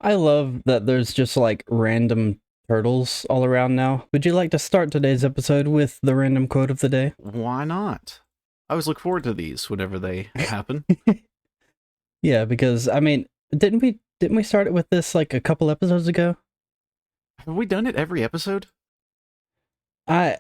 I love that there's just like random turtles all around now. Would you like to start today's episode with the random quote of the day? Why not? I always look forward to these whenever they happen. Yeah, because I mean, didn't we start it with this like a couple episodes ago? Have we done it every episode? I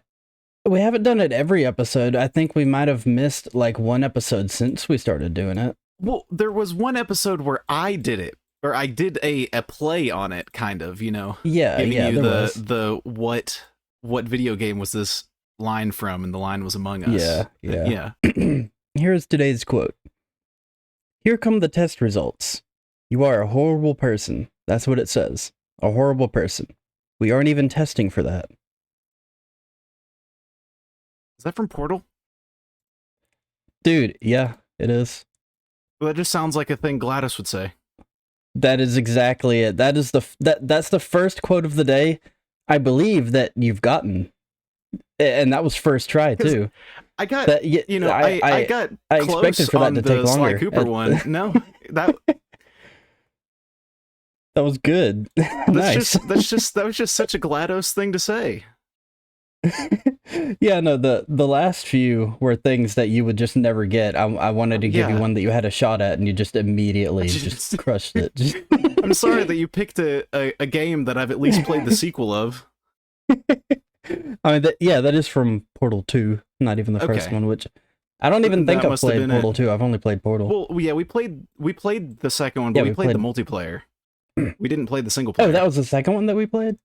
we haven't done it every episode. I think we might have missed like one episode since we started doing it. Well, there was one episode where I did it, or I did a play on it, kind of, Yeah, giving yeah, you there was. the what video game was this line from, and the line was Among Us. Yeah. Yeah. Here's today's quote. Here come the test results. You are a horrible person. That's what it says. A horrible person. We aren't even testing for that. Is that from Portal? Dude, yeah, it is. Well, that just sounds like a thing Gladys would say. That is exactly it. That's the first quote of the day, I believe, that you've gotten. And that was first try too. I got, That, I got I close expected for that on to the take Sly longer. Cooper one. No, that That was good. Nice. that was just such a GLaDOS thing to say. Yeah, no, the last few were things that you would just never get. I wanted to give you Yeah. one that you had a shot at, and you just immediately just crushed it. I'm sorry that you picked a game that I've at least played the sequel of. I mean, that is from Portal 2, not even the first Okay. one, which I don't even think That I've must have played been Portal 2. I've only played Portal. Well, yeah, we played the second one, but Yeah, we we played the played- multiplayer. We didn't play the single player. Oh, that was the second one that we played?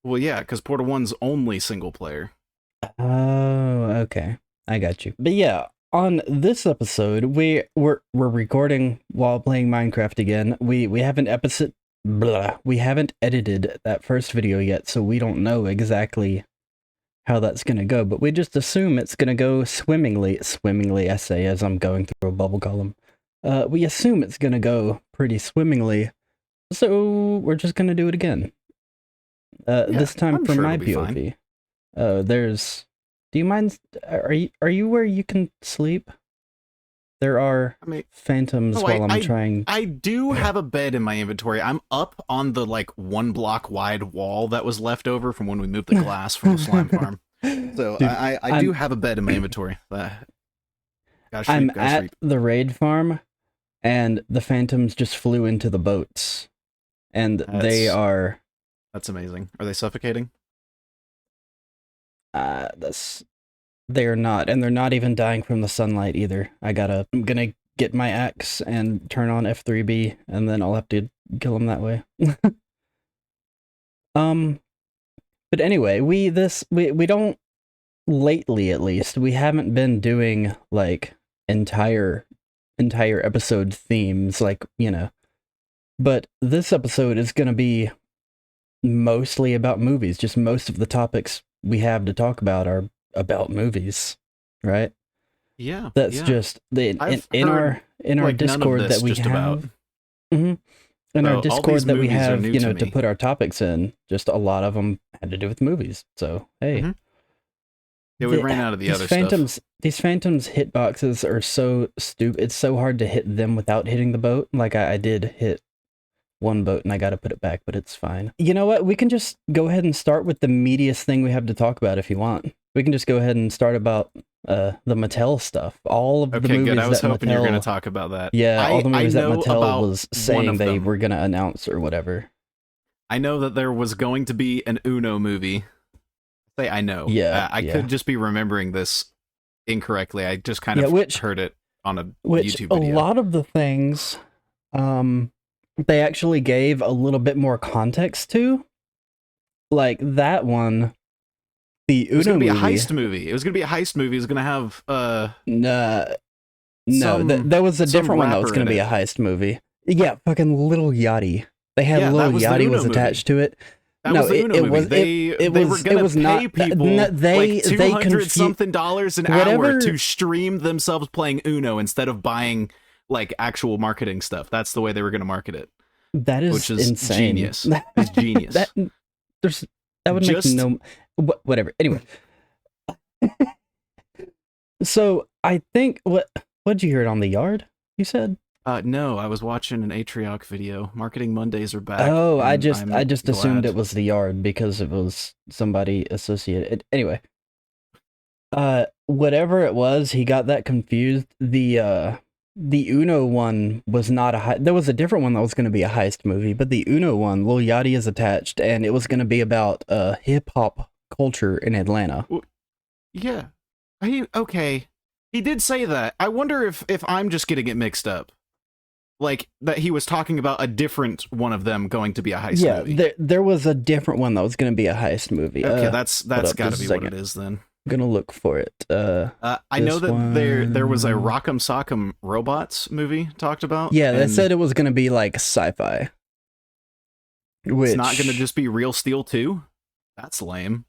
Well, yeah, because Portal 1's only single player. Oh, okay. I got you. But yeah, on this episode, we're recording while playing Minecraft again. We haven't we haven't edited that first video yet, so we don't know exactly how that's gonna go, but we just assume it's gonna go swimmingly, I say as I'm going through a bubble column. We assume it's gonna go pretty swimmingly, so we're just gonna do it again. This time I'm from sure my it'll be fine. POV. Do you mind, are you where you can sleep? There are I mean, phantoms no, while I'm trying. I do have a bed in my inventory. I'm up on the like 1 block wide wall that was left over from when we moved the glass from the slime farm. So Dude, I do have a bed in my inventory. Gotta I'm sleep, gotta at sleep. the raid farm, and the phantoms just flew into the boats, and they That's- are That's amazing. Are they suffocating? that's they are not, and they're not even dying from the sunlight either. I'm gonna get my axe and turn on F3B, and then I'll have to kill them that way. But anyway, we don't, lately at least, we haven't been doing like entire episode themes, like, but this episode is gonna be mostly about movies. Just most of the topics we have to talk about are about movies, right? Yeah. That's yeah. just I've in our heard, in our like, none of Discord this that we just have. about. Mhm. In So our all Discord these that we movies are have, new to to me. put our topics in, just a lot of them had to do with movies. So hey, Mhm. Yeah, we ran out of the these other phantoms, stuff. These phantoms hitboxes are so stupid. It's so hard to hit them without hitting the boat. Like I did hit one boat and I got to put it back, but it's fine. You know what? We can just go ahead and start with the meatiest thing we have to talk about if you want. We can just go ahead and start about the Mattel stuff. All of the Okay, movies good. I was that hoping you were going Mattel, to talk about that. yeah, all the movies that know Mattel about was one saying of they them. were gonna announce or whatever. I know that there was going to be an Uno movie. Say I know. Yeah, I yeah. could just be remembering this incorrectly. I just kind Yeah, of which- heard it on a Which YouTube a video. lot of the things, they actually gave a little bit more context to. Like that one, the It was Uno going to be a movie. heist movie. It was going to be a heist movie. It was going to have No, Some- there was a some different one that was rapper going to in be it. a heist movie. Yeah, fucking Little Yachty. They had Yeah, that Little was the Yachty Uno was movie. attached to it. that No, was the it- Uno it movie. was- they it they was- were it going to was pay not- people they like 200 confu- something dollars an Whatever- hour to stream themselves playing Uno instead of buying like actual marketing stuff. That's the way they were going to market it. That is Which is insane. genius. It's genius. that would make Just- no whatever. Anyway, so I think what'd you hear it on the yard? You said No, I was watching an Atrioc video. Marketing Mondays are back. Oh, I and just I'm I just assumed glad. it was the Yard because it was somebody associated. Anyway, whatever it was, he got that confused. The Uno one was not a there was a different one that was going to be a heist movie, but the Uno one, Lil Yachty is attached, and it was going to be about hip hop culture in Atlanta. Yeah. Okay. He did say that. I wonder if I'm just getting it mixed up. Like, that he was talking about a different one of them going to be a heist movie. Yeah, there was a different one that was going to be a heist movie. Okay, that's got to be what it is then. I'm gonna look for it. I know that there was a Rock'em Sock'em Robots movie talked about. Yeah, they said it was gonna be like sci-fi. It's not gonna just be Real Steel 2? That's lame.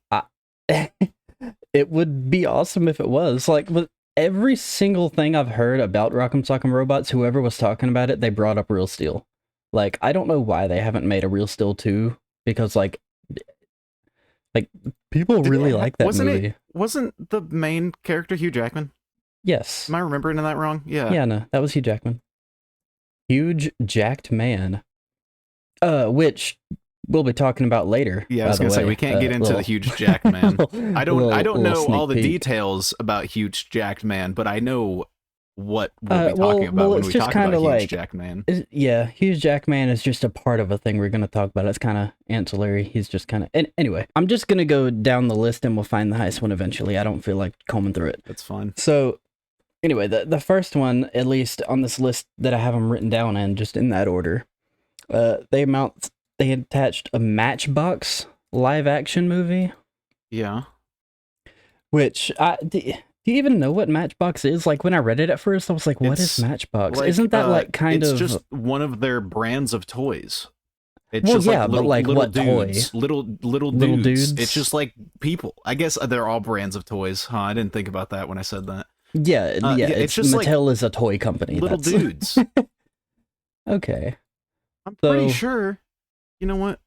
It would be awesome if it was. Like, with every single thing I've heard about Rock'em Sock'em Robots, whoever was talking about it, they brought up Real Steel. Like, I don't know why they haven't made a Real Steel 2, because like people really like that movie. Wasn't the main character Hugh Jackman? Yes. Am I remembering that wrong? Yeah. Yeah, no, that was Hugh Jackman. Huge jacked man. Which we'll be talking about later. Yeah, I was gonna say we can't get into the huge jacked man. I don't know all the details about huge jacked man, but I know what we'll be talking about when we talk about huge jacked man. Yeah, huge jacked man is just a part of a thing we're gonna talk about. It's kind of ancillary. He's just kind of. And anyway, I'm just gonna go down the list and we'll find the heist one eventually. I don't feel like combing through it. That's fine. So anyway, the first one, at least on this list that I have them written down in, just in that order, they attached a Matchbox live action movie. Yeah. Which do you even know what Matchbox is? Like, when I read it at first, I was like, what is Matchbox? Like, isn't that like kind it's of just one of their brands of toys? It's well, just yeah, little, but like little what dudes, toy? Little dudes. It's just like people. I guess they're all brands of toys, huh? I didn't think about that when I said that. Yeah, it's just Mattel is a toy company. Little dudes. Okay. I'm pretty sure. You know what?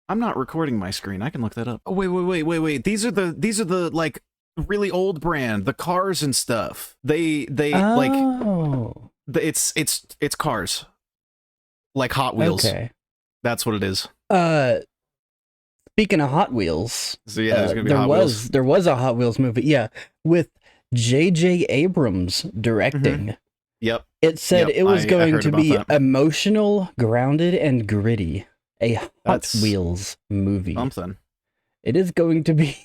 I'm not recording my screen. I can look that up. Oh, wait. These are the like really old brand, the cars and stuff. They like it's cars. Like Hot Wheels. Okay. That's what it is. Speaking of Hot Wheels, so yeah, there's gonna be Hot Wheels. There was a Hot Wheels movie, yeah, with J.J. Abrams directing. Mm-hmm. Yep. It said it was going to be emotional, grounded, and gritty. A Hot Wheels movie. Something. It is going to be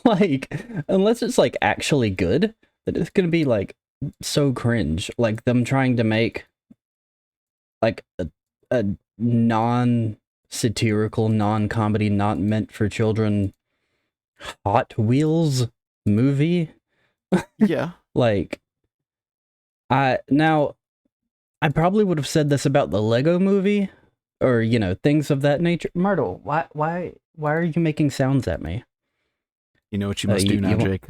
like, unless it's like actually good, that it's going to be like so cringe. Like them trying to make like a non-satirical, non-comedy, not meant for children Hot Wheels movie. Yeah. Like, I probably would have said this about the Lego movie, or, you know, things of that nature. Myrtle, why are you making sounds at me? You know what you must do now, Jake.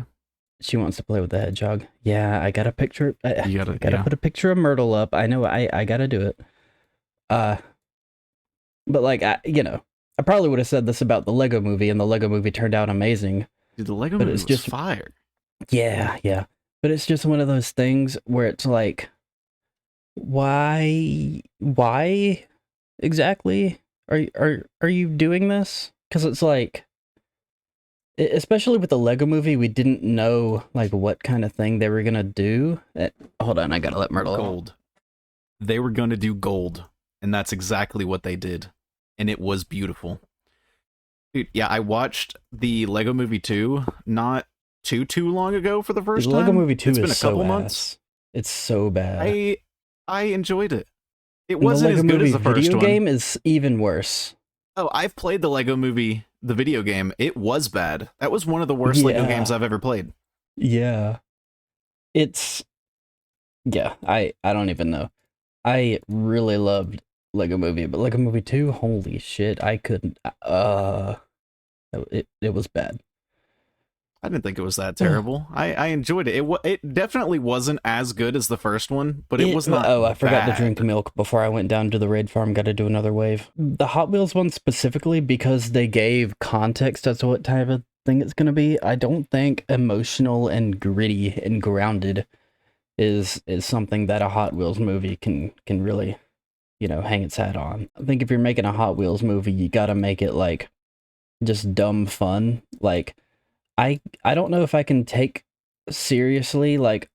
She wants to play with the hedgehog. Yeah, I got a picture. You gotta put a picture of Myrtle up. I know, I gotta do it. But like, I probably would have said this about the Lego movie, and the Lego movie turned out amazing. Dude, the Lego movie was just fire. Yeah. But it's just one of those things where it's like, why exactly are you doing this? Because it's like, especially with the Lego movie, we didn't know like what kind of thing they were gonna do. Hold on, I gotta let Myrtle gold. They were gonna do gold, and that's exactly what they did, and it was beautiful. Dude, yeah, I watched the Lego Movie 2 not too long ago for the first time. Lego Movie 2 it's been is a couple so months. It's so bad. I enjoyed it. It wasn't as good as the first one. The video game is even worse. Oh, I've played the Lego Movie, the video game. It was bad. That was one of the worst Lego games I've ever played. Yeah. I don't even know. I really loved Lego Movie, but Lego Movie 2, holy shit, I couldn't. It was bad. I didn't think it was that terrible. I enjoyed it. It definitely wasn't as good as the first one, but it was not. Oh, I forgot to drink milk before I went down to the raid farm. Got to do another wave. The Hot Wheels one specifically, because they gave context as to what type of thing it's going to be. I don't think emotional and gritty and grounded is something that a Hot Wheels movie can really, hang its hat on. I think if you're making a Hot Wheels movie, you gotta make it like just dumb fun. Like I don't know if I can take seriously like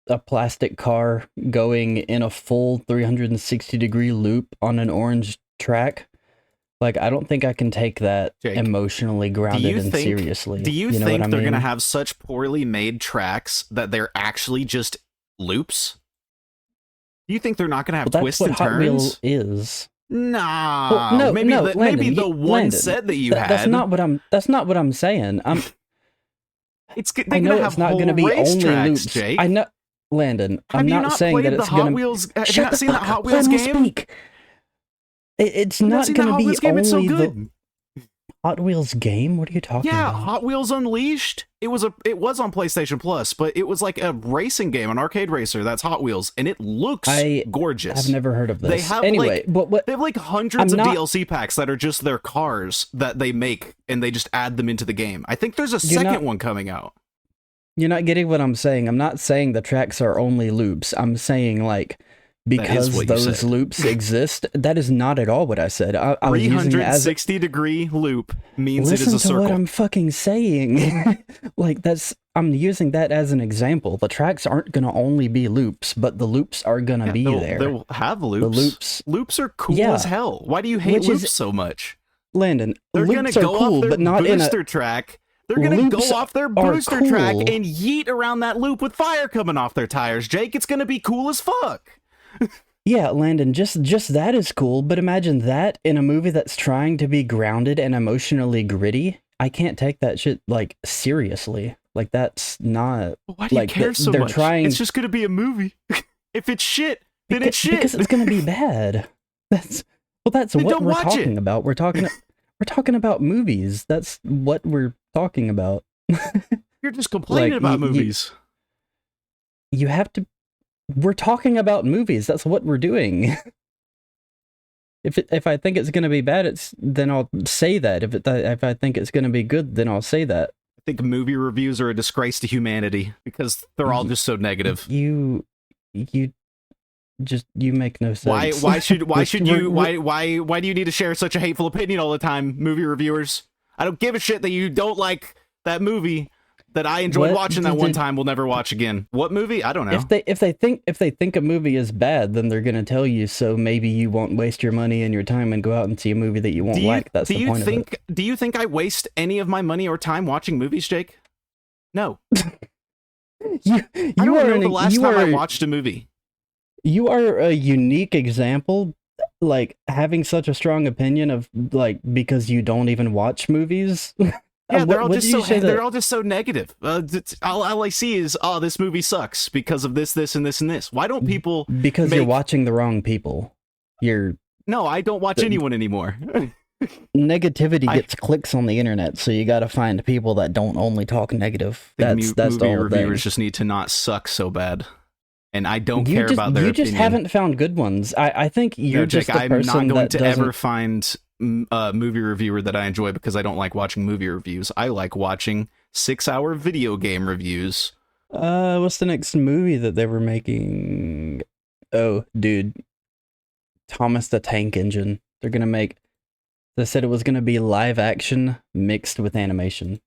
a plastic car going in a full 360-degree loop on an orange track. Like, I don't think I can take that Jake, emotionally grounded and seriously. Do you know think what I they're mean? gonna have such poorly made tracks that they're actually just loops? Do you think they're not gonna have Well, that's twists what and Hot Wheel turns? is. Nah, Well, maybe no, the Landon, one Landon, set that you that's had. not what I'm. That's not what I'm saying. They're I know gonna have it's not whole going to be only racetracks, loops. Jake. I know, Landon. Have I'm you not not saying that played the it's Hot going to. Wheels? Have you Shut not the seen the fuck Hot up. Wheels Let me game? speak. It's Have you not seen going the to Hot be Wheels game? It's so only the good. Hot Wheels game. What are you talking Yeah, about? Hot Wheels Unleashed. It was on PlayStation Plus, but it was like a racing game, an arcade racer. That's Hot Wheels, and it looks gorgeous. I've never heard of this. They have anyway, but they have like hundreds of DLC packs that are just their cars that they make, and they just add them into the game. I think there's a second one coming out. You're not getting what I'm saying. I'm not saying the tracks are only loops. I'm saying like because those loops exist. That is not at all what I said. I was using it as 360-degree loop means it is a Listen circle. to what I'm fucking saying. Like I'm using that as an example. The tracks aren't gonna only be loops, but the loops are gonna be there. They'll have loops. Loops are cool as hell. Why do you hate loops so much? Landon, they're loops are cool, but not in a booster track. They're gonna go off their booster track and yeet around that loop with fire coming off their tires. Jake, it's gonna be cool as fuck. Yeah, Landon, just that is cool, but imagine that in a movie that's trying to be grounded and emotionally gritty. I can't take that shit like seriously. Like that's not. Why do you care so much? Trying... It's just gonna be a movie. If it's shit, then it's shit. Because it's gonna be bad. That's what we're talking about. We're talking about movies. That's what we're talking about. You're just complaining about movies. You have to. We're talking about movies. That's what we're doing. If I think it's gonna be bad, then I'll say that. If I think it's gonna be good, then I'll say that. I think movie reviews are a disgrace to humanity because they're all just so negative. You make no sense. Why do you need to share such a hateful opinion all the time, movie reviewers? I don't give a shit that you don't like that movie that I enjoyed watching that one time. We'll never watch again. What movie? I don't know. If they think a movie is bad, then they're gonna tell you. So maybe you won't waste your money and your time and go out and see a movie that you won't like. That's the point of it. Do you think I waste any of my money or time watching movies, Jake? No. I don't know the last time I watched a movie. You are a unique example, like having such a strong opinion of like because you don't even watch movies. Yeah, they're all just so negative. All I see is, oh, this movie sucks because of this, this, and this, and this. Why don't people? Because you're watching the wrong people. No, I don't watch anyone anymore. Negativity gets clicks on the internet, so you got to find people that don't only talk negative. That's the movie whole reviewers thing. just need to not suck so bad. And I don't care about their opinion. You just haven't found good ones. I think you're just the person I'm not going to doesn't... ever find a movie reviewer that I enjoy because I don't like watching movie reviews. I like watching 6-hour video game reviews. What's the next movie that they were making? Oh, dude. Thomas the Tank Engine. They're going to make... They said it was going to be live action mixed with animation.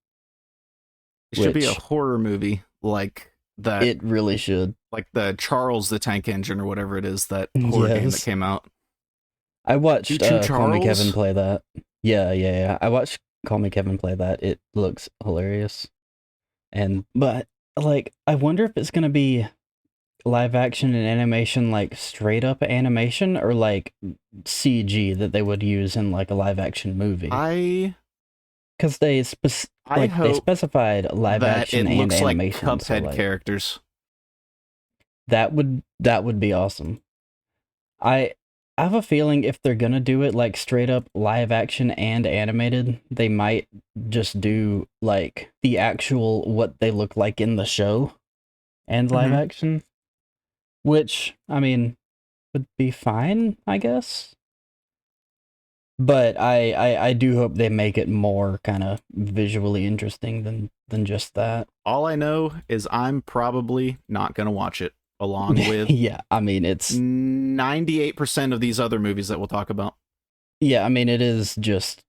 It should be a horror movie like that. It really should. Like the Charles the Tank Engine or whatever it is, that horror game that came out. I watched Call Me Kevin play that. Yeah. I watched Call Me Kevin play that. It looks hilarious. But like, I wonder if it's gonna be live action and animation, like straight up animation, or like CG that they would use in like a live action movie. Because they specified live action and animation. Like Cuphead characters. That would be awesome. I have a feeling if they're gonna do it like straight up live action and animated, they might just do like the actual what they look like in the show and live action, which I mean would be fine, I guess. But I do hope they make it more kind of visually interesting than just that. All I know is I'm probably not going to watch it, along with Yeah, I mean, it's 98% of these other movies that we'll talk about. yeah, I mean, it is just,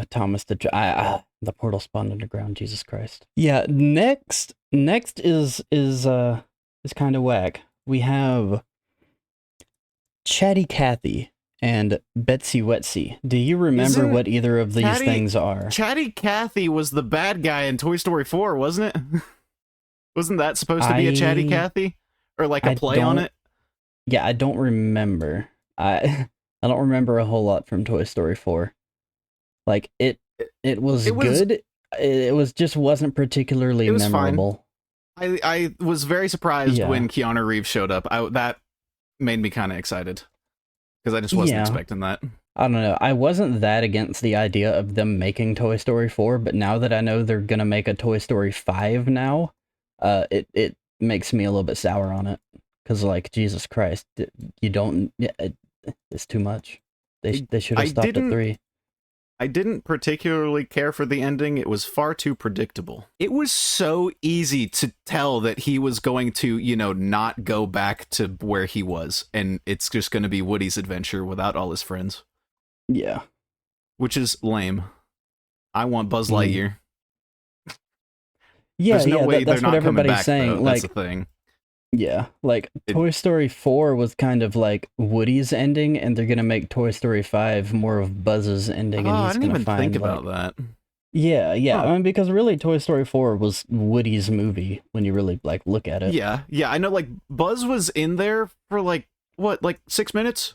Thomas the portal spawned underground, Jesus Christ. Yeah, next is kind of whack. We have Chatty Cathy and Betsy Wetsy. Do you remember Isn't what either of these Chatty- things are? Chatty Cathy was the bad guy in Toy Story 4, wasn't it? Wasn't that supposed to be a Chatty Cathy? Or like a play on it? Yeah, I don't remember. I don't remember a whole lot from Toy Story 4. Like it was good. It was just wasn't particularly memorable. Fine. I was very surprised when Keanu Reeves showed up. That made me kind of excited because I just wasn't expecting that. I don't know. I wasn't that against the idea of them making Toy Story 4, but now that I know they're gonna make a Toy Story 5 now, it makes me a little bit sour on it. Because, like, Jesus Christ, you don't... It's too much. They should have stopped at 3. I didn't particularly care for the ending. It was far too predictable. It was so easy to tell that he was going to, not go back to where he was. And it's just going to be Woody's adventure without all his friends. Yeah. Which is lame. I want Buzz Lightyear. Yeah, There's no way that's they're what not everybody's back, saying. Though. Like, that's the thing. Yeah, like Toy Story 4 was kind of like Woody's ending, and they're gonna make Toy Story 5 more of Buzz's ending, and he's I didn't gonna even find think about that. Yeah. I mean, because really, Toy Story 4 was Woody's movie when you really like look at it. Yeah. I know. Like Buzz was in there for like 6 minutes.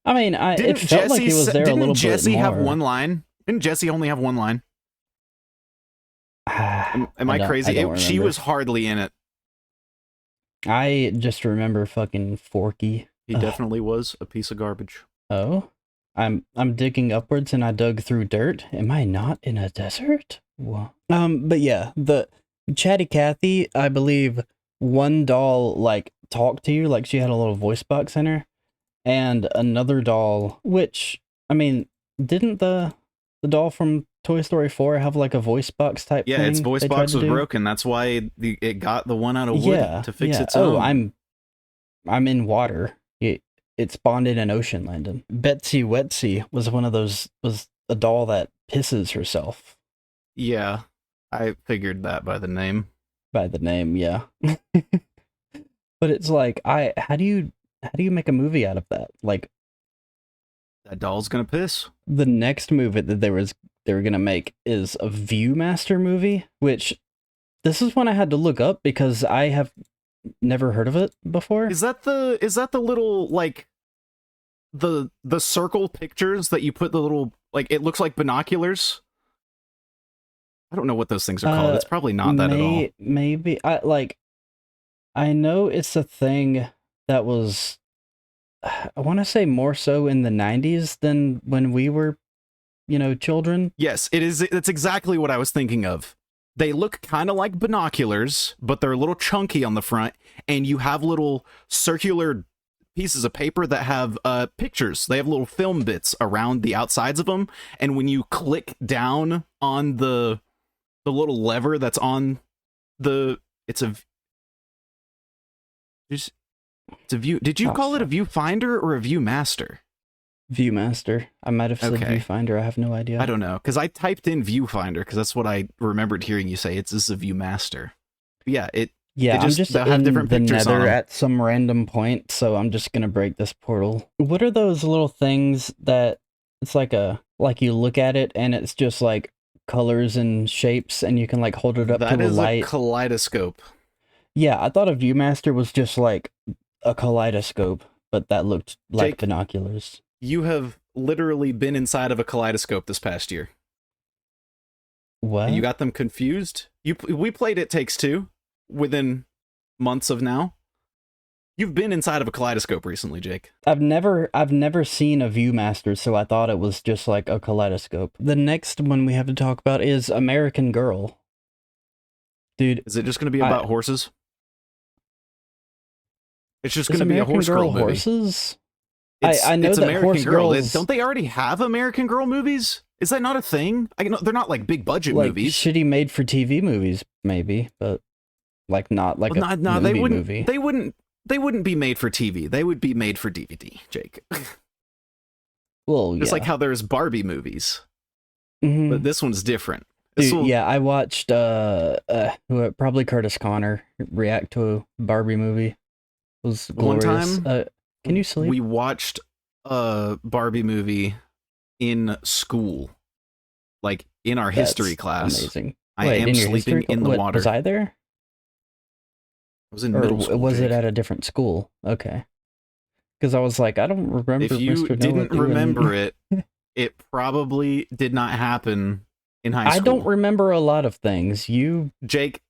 I mean, it felt like he was there a little bit more. Didn't Jesse have one line? Didn't Jesse only have one line? Am I crazy? She was hardly in it. I just remember fucking Forky. He definitely was a piece of garbage. Oh? I'm digging upwards and I dug through dirt. Am I not in a desert? Well, but yeah, the Chatty Cathy, I believe one doll like talked to you, like she had a little voice box in her, and another doll, which I mean, didn't the doll from Toy Story 4 have like a voice box type thing? Yeah, its voice box was broken. That's why it got the one out of wood to fix its own. Oh, I'm in water. It spawned in an ocean, Landon. Betsy Wetsy was was a doll that pisses herself. Yeah, I figured that by the name. By the name, yeah. But it's like, how do you make a movie out of that? Like, that doll's gonna piss. The next movie that they were gonna make is a Viewmaster movie, which this is one I had to look up because I have never heard of it before. Is that the little like the circle pictures that you put the little like it looks like binoculars? I don't know what those things are called. It's probably not that at all. Maybe I know it's a thing that was I want to say more so in the 90s than when we were, children. Yes, it is. It's exactly what I was thinking of. They look kind of like binoculars, but they're a little chunky on the front, and you have little circular pieces of paper that have pictures. They have little film bits around the outsides of them, and when you click down on the little lever that's on it's a view. Did you call it a viewfinder or a viewmaster? Viewmaster. I might have said viewfinder. I have no idea. I don't know, because I typed in viewfinder because that's what I remembered hearing you say. This is a viewmaster. Yeah, I'm just have different the pictures nether on them. at some random point, so I'm just gonna break this portal. What are those little things that it's like you look at it and it's just like colors and shapes and you can like hold it up to a light? That is a kaleidoscope. Yeah, I thought a Viewmaster was just like a kaleidoscope, but that looked like Jake, binoculars. You have literally been inside of a kaleidoscope this past year. What? And you got them confused? We played It Takes Two within months of now. You've been inside of a kaleidoscope recently, Jake. I've never seen a Viewmaster, so I thought it was just like a kaleidoscope. The next one we have to talk about is American Girl. Dude, is it just going to be about horses? It's just going to be a horse girl movie. Horses? I know it's that American Horse Girl. Girls Don't they already have American Girl movies? Is that not a thing? They're not like big budget like movies. shitty made for TV movies, maybe, but like not like Well, a no, movie. They wouldn't be made for TV. They would be made for DVD, Jake. Well, Just yeah. like how there's Barbie movies, Mhm. but this one's different. Dude, yeah, I watched probably Curtis Connor react to a Barbie movie. It was glorious. One time, can you sleep? we watched a Barbie movie in school, like in our history class. Amazing. I am in your sleeping history, in the water. Was I there? I was in Or middle school. was it Jake. at a different school? Okay. Because I was like, I don't remember. If you Mr. Noah didn't doing- remember it, it probably did not happen in high school. I don't remember a lot of things. Jake,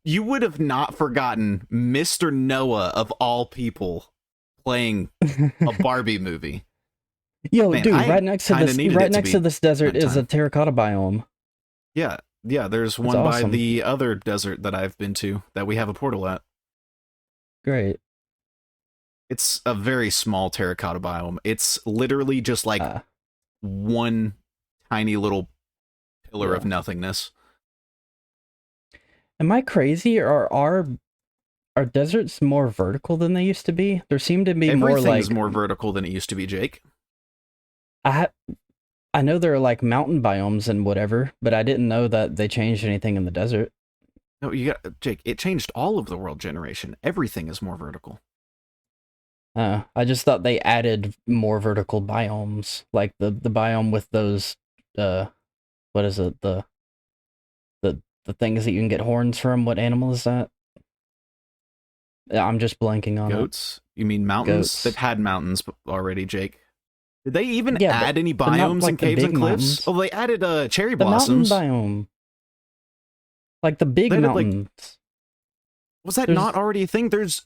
you would have not forgotten Mr. Noah of all people playing a Barbie movie. Yo, Man, dude, I right next to kinda this, needed right it to next be to this desert is a nighttime. terracotta biome. Yeah, there's one by awesome. the other desert that I've been to that we have a portal at. Great. It's a very small terracotta biome. It's literally just like one tiny little pillar of nothingness. Am I crazy, or are deserts more vertical than they used to be? There seem to be Everything's more vertical than it used to be, Jake. I know there are like mountain biomes and whatever, but I didn't know that they changed anything in the desert. No, Jake, it changed all of the world generation. Everything is more vertical. I just thought they added more vertical biomes, like the biome with those what is it, the things that you can get horns from. What animal is that? I'm just blanking on Goats? You mean mountains? Goats. They've had mountains already, Jake. Did they even Yeah, add any but not biomes like and the caves and big cliffs? mountains. Oh, they added cherry the blossoms. mountain biome, like the big They did, like, mountains. Was that There's- not already a thing? There's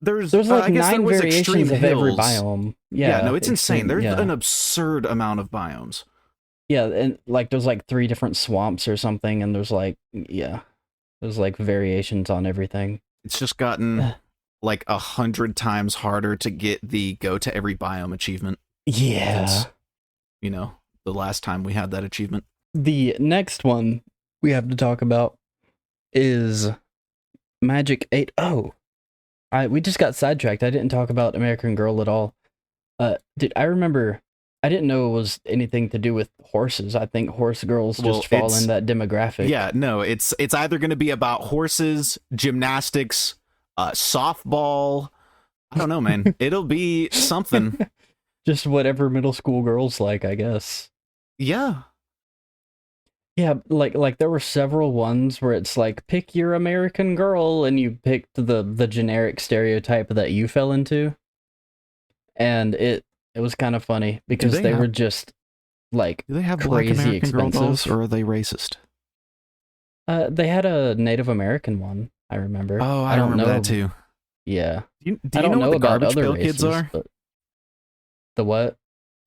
like I guess 9 there was variations extreme of every hills. biome. Yeah, no, it's insane. extreme- There's yeah. an absurd amount of biomes. Yeah, and like there's like 3 different swamps or something, and there's like there's like variations on everything. It's just gotten like 100 times harder to get the go to every biome achievement. Yeah. Since, the last time we had that achievement. The next one we have to talk about is Magic 8. Oh, we just got sidetracked. I didn't talk about American Girl at all. Dude, I remember. I didn't know it was anything to do with horses. I think horse girls just fall in that demographic. Yeah, no, it's either going to be about horses, gymnastics, softball. I don't know, man. It'll be something. Just whatever middle school girls like, I guess. Yeah. Yeah, like there were several ones where it's like, pick your American Girl, and you picked the generic stereotype that you fell into. And it was kind of funny because they were just like, do they have crazy Black American Girl expensive. dolls, or are they racist? They had a Native American one, I remember. Oh, I don't remember know. that too. Yeah. Do you I don't know what the about Garbage other Pail races, Kids are? but the what?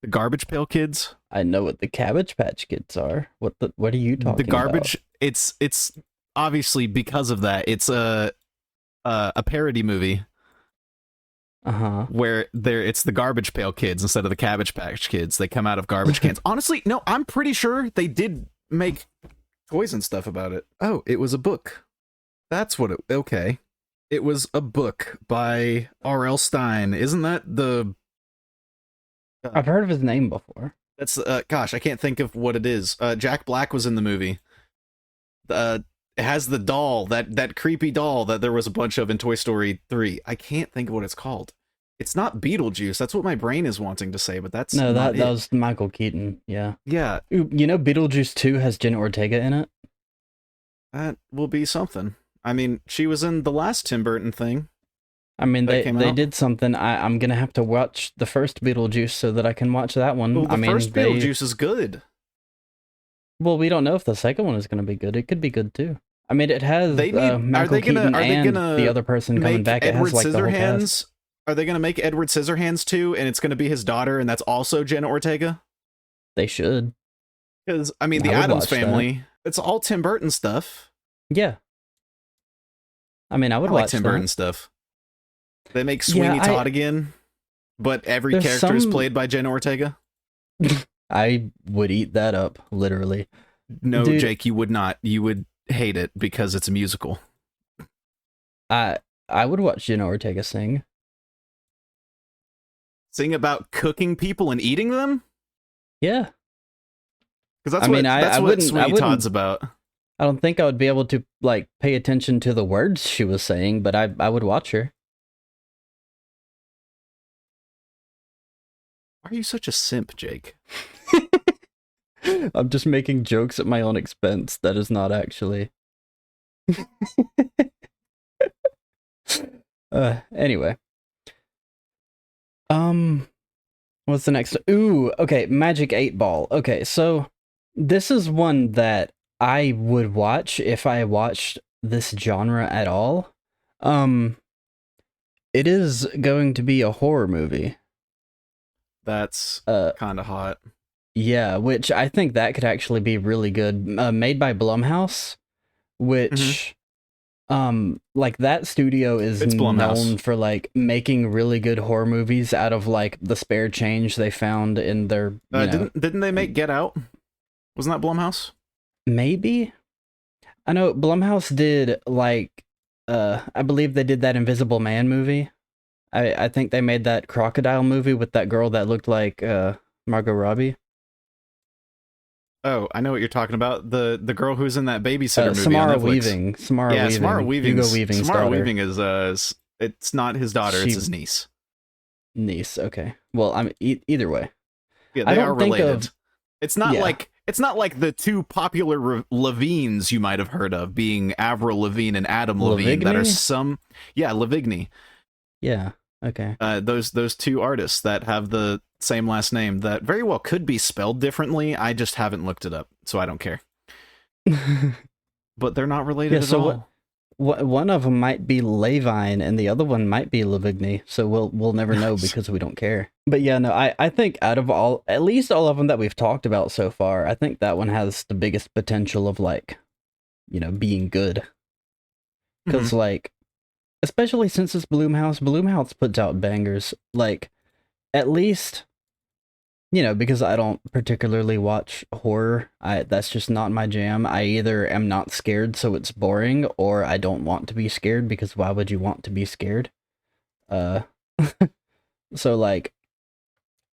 The Garbage Pail Kids? I know what the Cabbage Patch Kids are. What are you talking The garbage it's obviously because of that. It's a parody movie. Uh-huh. Where it's the Garbage Pail Kids instead of the Cabbage Patch Kids. They come out of garbage cans. Honestly, no, I'm pretty sure they did make toys and stuff about it. Oh, it was a book. That's what okay. It was a book by R.L. Stine. Isn't that the... I've heard of his name before. That's, gosh, I can't think of what it is. Jack Black was in the movie. It has the doll, that creepy doll that there was a bunch of in Toy Story 3. I can't think of what it's called. It's not Beetlejuice. That's what my brain is wanting to say, but that's No, not that was Michael Keaton. Yeah. Yeah, Ooh, you know Beetlejuice 2 has Jenna Ortega in it? that will be something. I mean, she was in the last Tim Burton thing. I mean, That they came out? did something. I'm gonna have to watch the first Beetlejuice so that I can watch that one. Well, the I mean, first Beetlejuice is good. Well, we don't know if the second one is gonna be good. It could be good too. I mean, it has They need- Michael Keaton and the other person coming Make back. It Edward has like the whole cast. Scissorhands. Are they going to make Edward Scissorhands too? And it's going to be his daughter, and that's also Jenna Ortega. They should. Because I mean, I the would Addams watch that. Family. It's all Tim Burton stuff. Yeah. I mean, I would I like watch Tim that. Burton stuff. They make Sweeney Todd again. But every There's character is some- played by Jenna Ortega? I would eat that up, literally. No, Dude. Jake, you would not. You would hate it because it's a musical. I would watch Jenna Ortega sing. Sing about cooking people and eating them? Yeah. Because that's I mean, that's I what wouldn't- I Sweetie wouldn't- Todd's about. I don't think I would be able to like pay attention to the words she was saying, but I would watch her. Why are you such a simp, Jake? I'm just making jokes at my own expense. That is not actually. Anyway. What's the next? Ooh, okay, Magic 8 Ball. Okay, so this is one that I would watch if I watched this genre at all. It is going to be a horror movie. That's kind of hot. Yeah, which I think that could actually be really good. Made by Blumhouse, which, like that studio is It's Blumhouse. known for like making really good horror movies out of like the spare change they found in their. Didn't they make Get Out? Wasn't that Blumhouse? Maybe. I know Blumhouse did like, I believe they did that Invisible Man movie. I think they made that crocodile movie with that girl that looked like Margot Robbie. Oh, I know what you're talking about. The girl who's in that babysitter movie Samara on Netflix. Weaving. Samara Yeah, Weaving. Samara Weaving. Hugo Weaving's Samara daughter. Weaving is it's not his daughter, it's his niece. Niece. Okay. Well, I'm either way. Yeah, I they don't are think related. of- It's not Yeah. like the two popular Levines you might have heard of, being Avril Lavigne and Adam Levine, that are Lavigne? Lavigne. Yeah. Okay. Those two artists that have the same last name that very well could be spelled differently. I just haven't looked it up, so I don't care. But they're not related Yeah, at so all. one of them might be Levine and the other one might be Lavigne. So we'll never know Nice. because we don't care. But yeah, no, I think out of at least all of them that we've talked about so far, I think that one has the biggest potential of like, being good. Because like, especially since it's Bloomhouse puts out bangers. Like, at least, because I don't particularly watch horror. That's just not my jam. I either am not scared, so it's boring, or I don't want to be scared because why would you want to be scared? So like,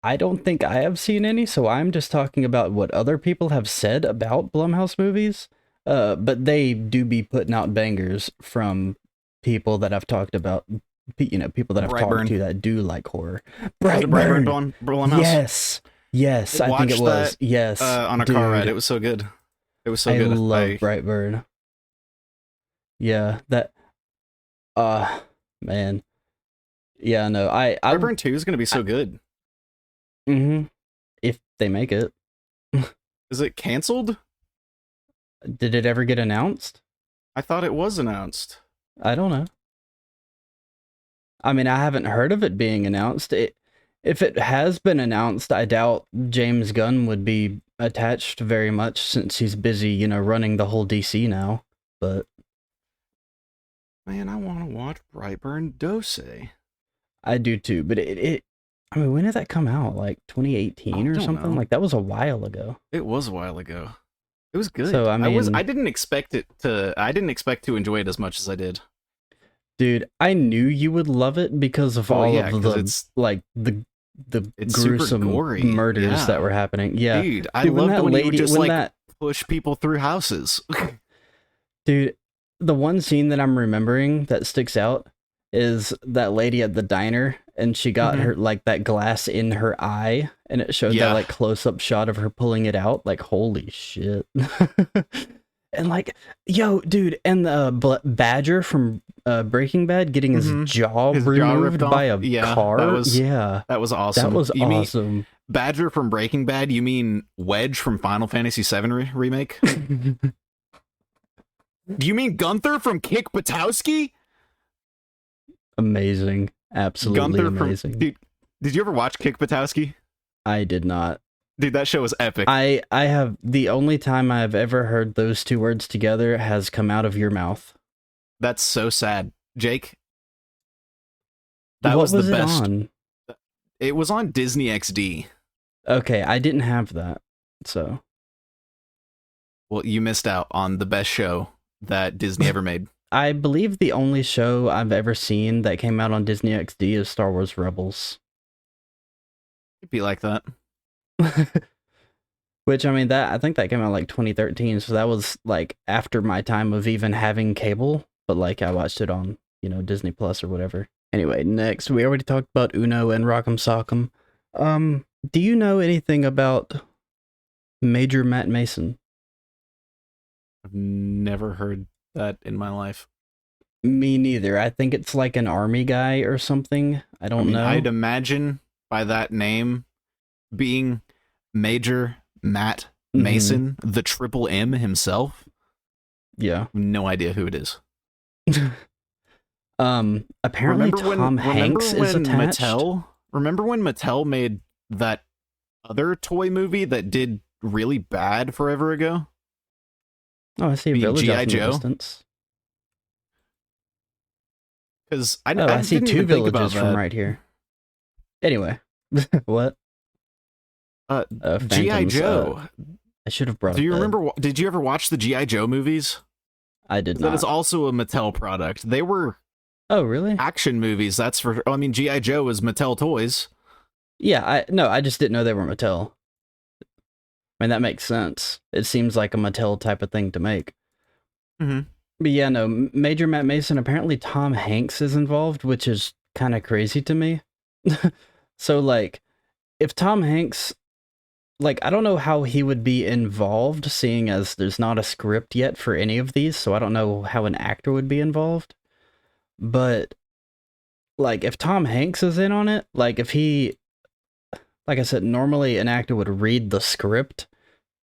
I don't think I have seen any, so I'm just talking about what other people have said about Blumhouse movies. But they do be putting out bangers from people that I've talked about, people that I've Brightburn. talked to that do like horror. Was it Brightburn Blumhouse. Yes, I think it Watched was. that, Yes, on a dude, car ride. It was so good. It was so I good. love Brightburn. Yeah, that. Man. Yeah, no, I. Brightburn 2 is going to be so good. If they make it. Is it canceled? Did it ever get announced? I thought it was announced. I don't know. I mean, I haven't heard of it being announced. If it has been announced, I doubt James Gunn would be attached very much since he's busy, running the whole DC now. But Man, I want to watch Brightburn Dose. I do too. But I mean, when did that come out? Like 2018 or don't something? know. Like that was a while ago. It was a while ago. It was good. So, I mean- I didn't expect to enjoy it as much as I did. Dude, I knew you would love it because of all of 'cause the it's the super gruesome gory. murders Yeah. that were happening. Yeah. Dude, I Dude, when loved that when you would lady- just when like that- push people through houses. Dude, the one scene that I'm remembering that sticks out is that lady at the diner, and she got her like that glass in her eye, and it showed that Yeah. like close-up shot of her pulling it out. Like, holy shit! And like, yo, dude, and the Badger from Breaking Bad getting his jaw His jaw removed ripped off? by a Yeah, car. that was- Yeah, That was awesome. that was You mean awesome. Badger from Breaking Bad? You mean Wedge from Final Fantasy VII remake? Do you mean Gunther from Kick Butowski? Amazing, absolutely amazing. Dude, did you ever watch Kick Butowski? I did not. Dude, that show is epic. I have the only time I've ever heard those two words together has come out of your mouth. That's so sad. Jake, that What was the it best. on? It was on Disney XD. Okay, I didn't have that, so. Well, you missed out on the best show that Disney ever made. I believe the only show I've ever seen that came out on Disney XD is Star Wars Rebels. It'd be like that. Which, I mean, I think that came out like 2013, so that was like after my time of even having cable, but like I watched it on, Disney Plus or whatever. Anyway, next, we already talked about Uno and Rock'em Sock'em. Do you know anything about Major Matt Mason? I've never heard that in my life. Me neither. I think it's like an army guy or something. I don't know. I'd imagine by that name being Major Matt Mason, the Triple M himself. Yeah. No idea who it is. Apparently Tom Hanks is attached. Remember when Mattel made that other toy movie that did really bad forever ago? Oh, I see Village off in the distance. Because I see two villages from right here. Anyway, what? G.I. Joe. I should have brought. Do you remember? Did you ever watch the G.I. Joe movies? I did not. That is also a Mattel product. They were. Oh, really? Action movies. That's for. I mean, G.I. Joe is Mattel toys. Yeah, I just didn't know they were Mattel. I mean, that makes sense. It seems like a Mattel type of thing to make. Mm-hmm. But yeah, no, Major Matt Mason, apparently Tom Hanks is involved, which is kind of crazy to me. So, like, if Tom Hanks, like, I don't know how he would be involved, seeing as there's not a script yet for any of these, so I don't know how an actor would be involved. But, like, if Tom Hanks is in on it, like, if he, like I said, normally an actor would read the script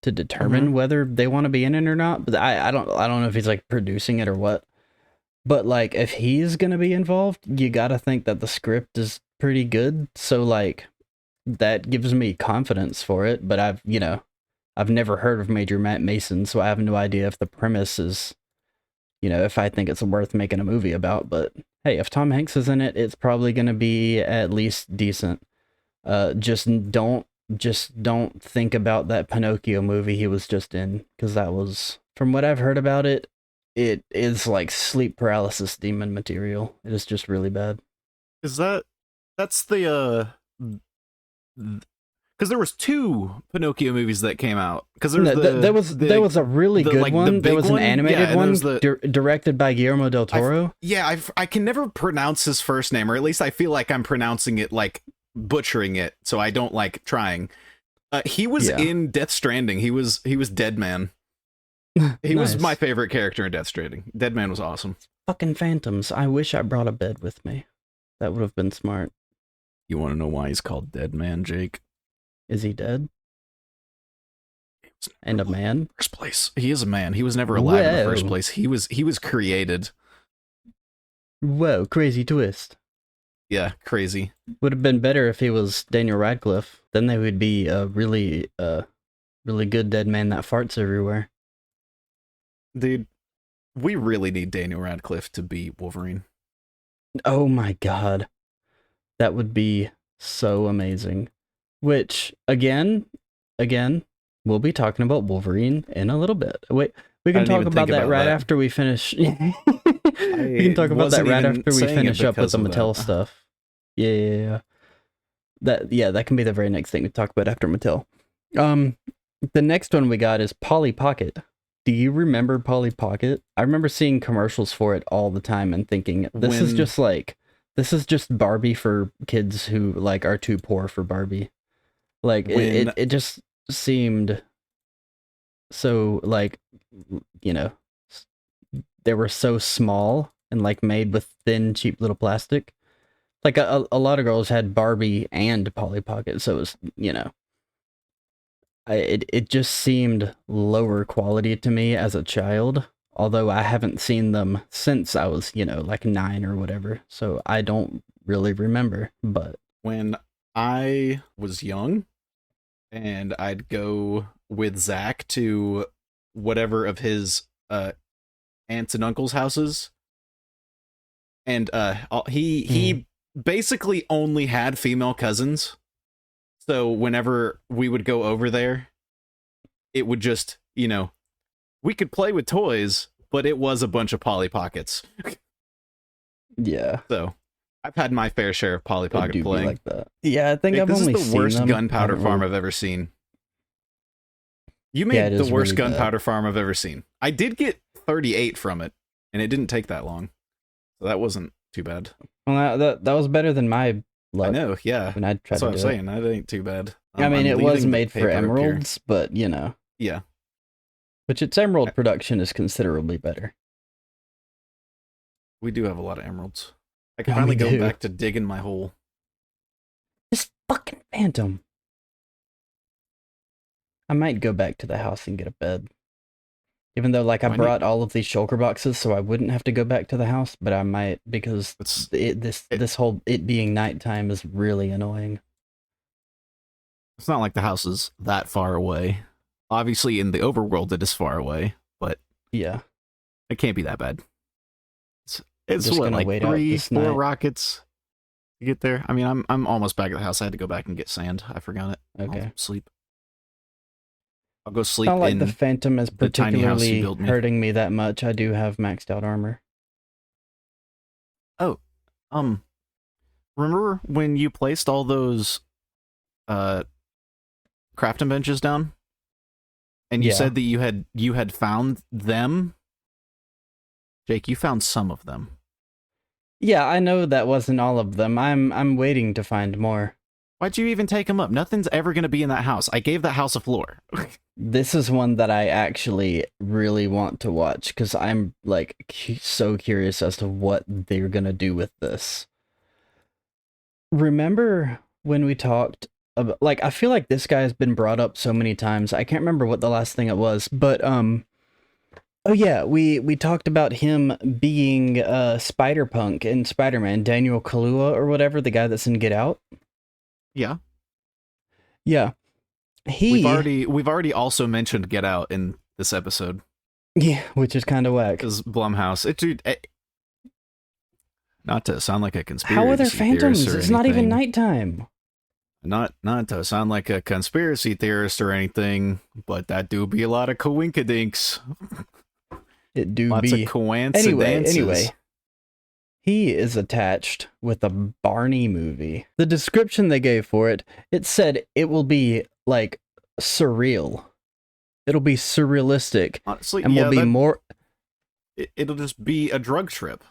to determine whether they want to be in it or not. But I don't know if he's like producing it or what. But like if he's gonna be involved, you gotta think that the script is pretty good. So like that gives me confidence for it. But I've never heard of Major Matt Mason, so I have no idea if the premise is, if I think it's worth making a movie about. But hey, if Tom Hanks is in it, it's probably gonna be at least decent. Just don't think about that Pinocchio movie he was just in, because that was, from what I've heard about it, it is like sleep paralysis demon material. It is just really bad. Is that's the because there was 2 Pinocchio movies that came out. Because there was a really good one. There was an animated one directed by Guillermo del Toro. I can never pronounce his first name, or at least I feel like I'm pronouncing it like butchering it, so I don't like trying. He was in Death Stranding. He was Dead Man. He was my favorite character in Death Stranding. Dead Man was awesome. Fucking phantoms. I wish I brought a bed with me. That would have been smart. You want to know why he's called Dead Man, Jake? Is he dead? And a man? First place. He is a man. He was never alive in the first place. He was created. Whoa, crazy twist. Yeah, crazy. Would have been better if he was Daniel Radcliffe. Then they would be a really good dead man that farts everywhere. Dude, we really need Daniel Radcliffe to be Wolverine. Oh my god. That would be so amazing. Which, again, we'll be talking about Wolverine in a little bit. Wait, we can talk about that right after we finish. We can talk about that right after we finish up with the Mattel stuff. Yeah. That can be the very next thing we talk about after Mattel. The next one we got is Polly Pocket. Do you remember Polly Pocket? I remember seeing commercials for it all the time and thinking, this is just Barbie for kids who like are too poor for Barbie. Like it just seemed so like, they were so small and like made with thin, cheap little plastic. Like a lot of girls had Barbie and Polly Pocket, so it was, it just seemed lower quality to me as a child. Although I haven't seen them since I was, like 9 or whatever, so I don't really remember. But when I was young, and I'd go with Zach to whatever of his aunts and uncles' houses, and he basically only had female cousins. So whenever we would go over there, it would just, we could play with toys, but it was a bunch of Polly Pockets. Yeah. So I've had my fair share of Polly Pocket playing. Like that. Yeah, I think I've this only is the seen worst them. gunpowder farm I've ever seen. You made the worst really gunpowder farm I've ever seen. I did get 38 from it, and it didn't take that long. So that wasn't too bad. Well, that was better than my luck. I know, yeah. When I tried That's to what I'm do saying. That ain't too bad. I mean, it was made for emeralds, but, Yeah. Which its emerald production is considerably better. We do have a lot of emeralds. I can finally go back to digging my hole. This fucking phantom. I might go back to the house and get a bed. Even though, I brought all of these shulker boxes, so I wouldn't have to go back to the house, but I might, because this whole it being nighttime is really annoying. It's not like the house is that far away. Obviously, in the overworld, it is far away, but yeah, it can't be that bad. It's what, like 3-4 rockets to get there. I mean, I'm almost back at the house. I had to go back and get sand. I forgot it. Okay. I'll sleep. I'll go sleep. Not like the Phantom is particularly hurting me that much. I do have maxed out armor. Oh, remember when you placed all those crafting benches down, and you said that you had found them? Jake, you found some of them. Yeah, I know that wasn't all of them. I'm waiting to find more. Why'd you even take them up? Nothing's ever gonna be in that house. I gave that house a floor. This is one that I actually really want to watch, because I'm, so curious as to what they're gonna do with this. Remember when we talked about, I feel like this guy has been brought up so many times. I can't remember what the last thing it was, but, oh yeah, we talked about him being Spider-Punk in Spider-Man, Daniel Kaluuya or whatever, the guy that's in Get Out. Yeah. Yeah. We've already also mentioned Get Out in this episode. Yeah, which is kind of whack. Because Blumhouse, not to sound like a conspiracy. How are there phantoms? It's not even nighttime. Not to sound like a conspiracy theorist or anything, but that do be a lot of coinkydinks. It do Lots be. of coincidences. Anyway. He is attached with a Barney movie. The description they gave for it said it will be, surreal. It'll be surrealistic. Honestly, and will be more... It'll just be a drug trip.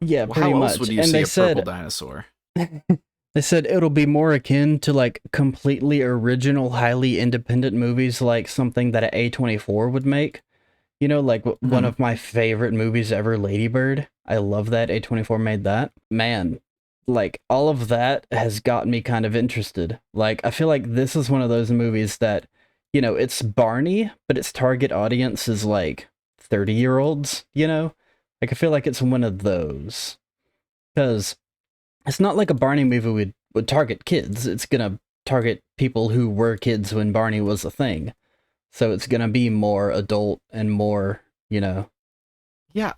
Yeah, pretty How much. else would you see a purple dinosaur? They said it'll be more akin to, completely original, highly independent movies, like something that an A24 would make. One of my favorite movies ever, Lady Bird. I love that A24 made that. Man, all of that has got me kind of interested. I feel like this is one of those movies that, it's Barney, but its target audience is 30-year-olds, I feel like it's one of those. Because it's not like a Barney movie would target kids. It's gonna target people who were kids when Barney was a thing. So it's gonna be more adult and more, Yeah,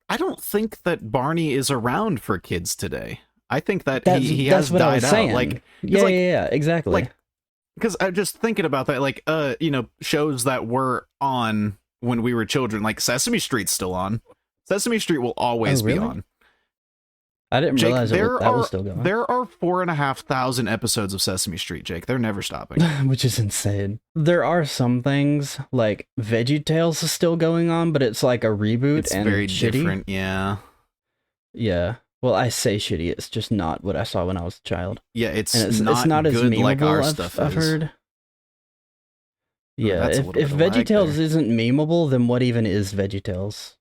I don't think that Barney is around for kids today. I think that he that's has what I was died saying. out. Yeah, exactly. Because I'm just thinking about that, shows that were on when we were children, like Sesame Street's still on. Sesame Street will always be on. I didn't Jake, realize that was still going. There are 4,500 episodes of Sesame Street, Jake. They're never stopping. Which is insane. There are some things, like VeggieTales is still going on, but it's like a reboot. It's and very shitty. Different, yeah. Yeah. Well, I say shitty. It's just not what I saw when I was a child. Yeah, it's not good as memeable, like our stuff I've is. heard. Yeah, if VeggieTales isn't memeable, then what even is VeggieTales?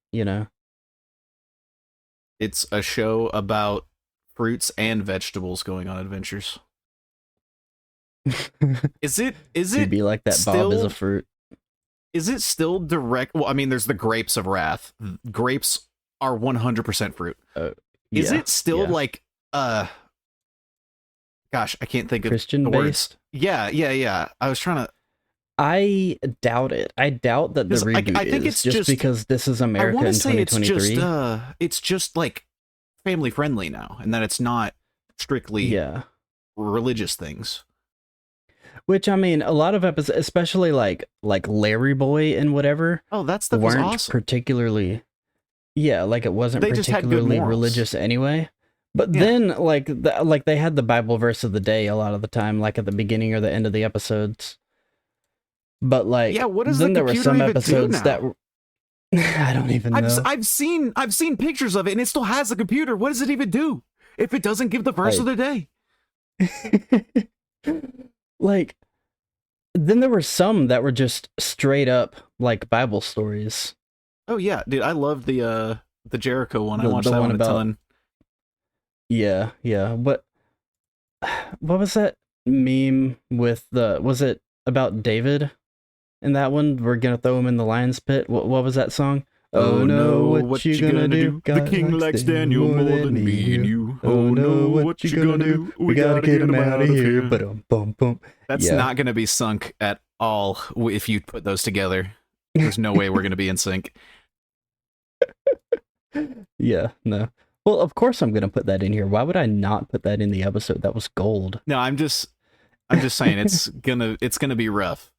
It's a show about fruits and vegetables going on adventures. Is it You'd be like that still, Bob is a fruit. Is it still direct? Well, I mean, there's the Grapes of Wrath. Grapes are 100% fruit. Is it still gosh, I can't think of Christian the based? words. Yeah. I was trying to. I doubt it. I doubt that the reboot I think it's just because this is America in 2023. It's just like family friendly now, and that it's not strictly Yeah. religious things. Which, I mean, a lot of episodes, especially like Larry Boy and whatever, Oh, that stuff was weren't awesome. particularly, yeah, like it wasn't They just had good particularly morals. religious anyway. But Yeah. then, like, like they had the Bible verse of the day a lot of the time, like at the beginning or the end of the episodes. But like, Yeah, what does then the there were computer some even do episodes now? that were, I don't even know. I've seen pictures of it, and it still has a computer. What does it even do if it doesn't give the verse of the day? Like, then there were some that were just straight up like Bible stories. Oh yeah, dude, I love the Jericho one. I watched The that one one a about- ton. Yeah, yeah. What was that meme with was it about David in that one? We're gonna throw him in the lion's pit. What was that song? Oh no, what you gonna do? The God king likes Daniel more than me and you. Oh no, what you gonna do? We gotta get him out of here. But boom, boom. That's Yeah. not gonna be sunk at all if you put those together. There's no way we're gonna be in sync. Yeah, no. Well, of course I'm gonna put that in here. Why would I not put that in the episode? That was gold. No, I'm just saying it's gonna be rough.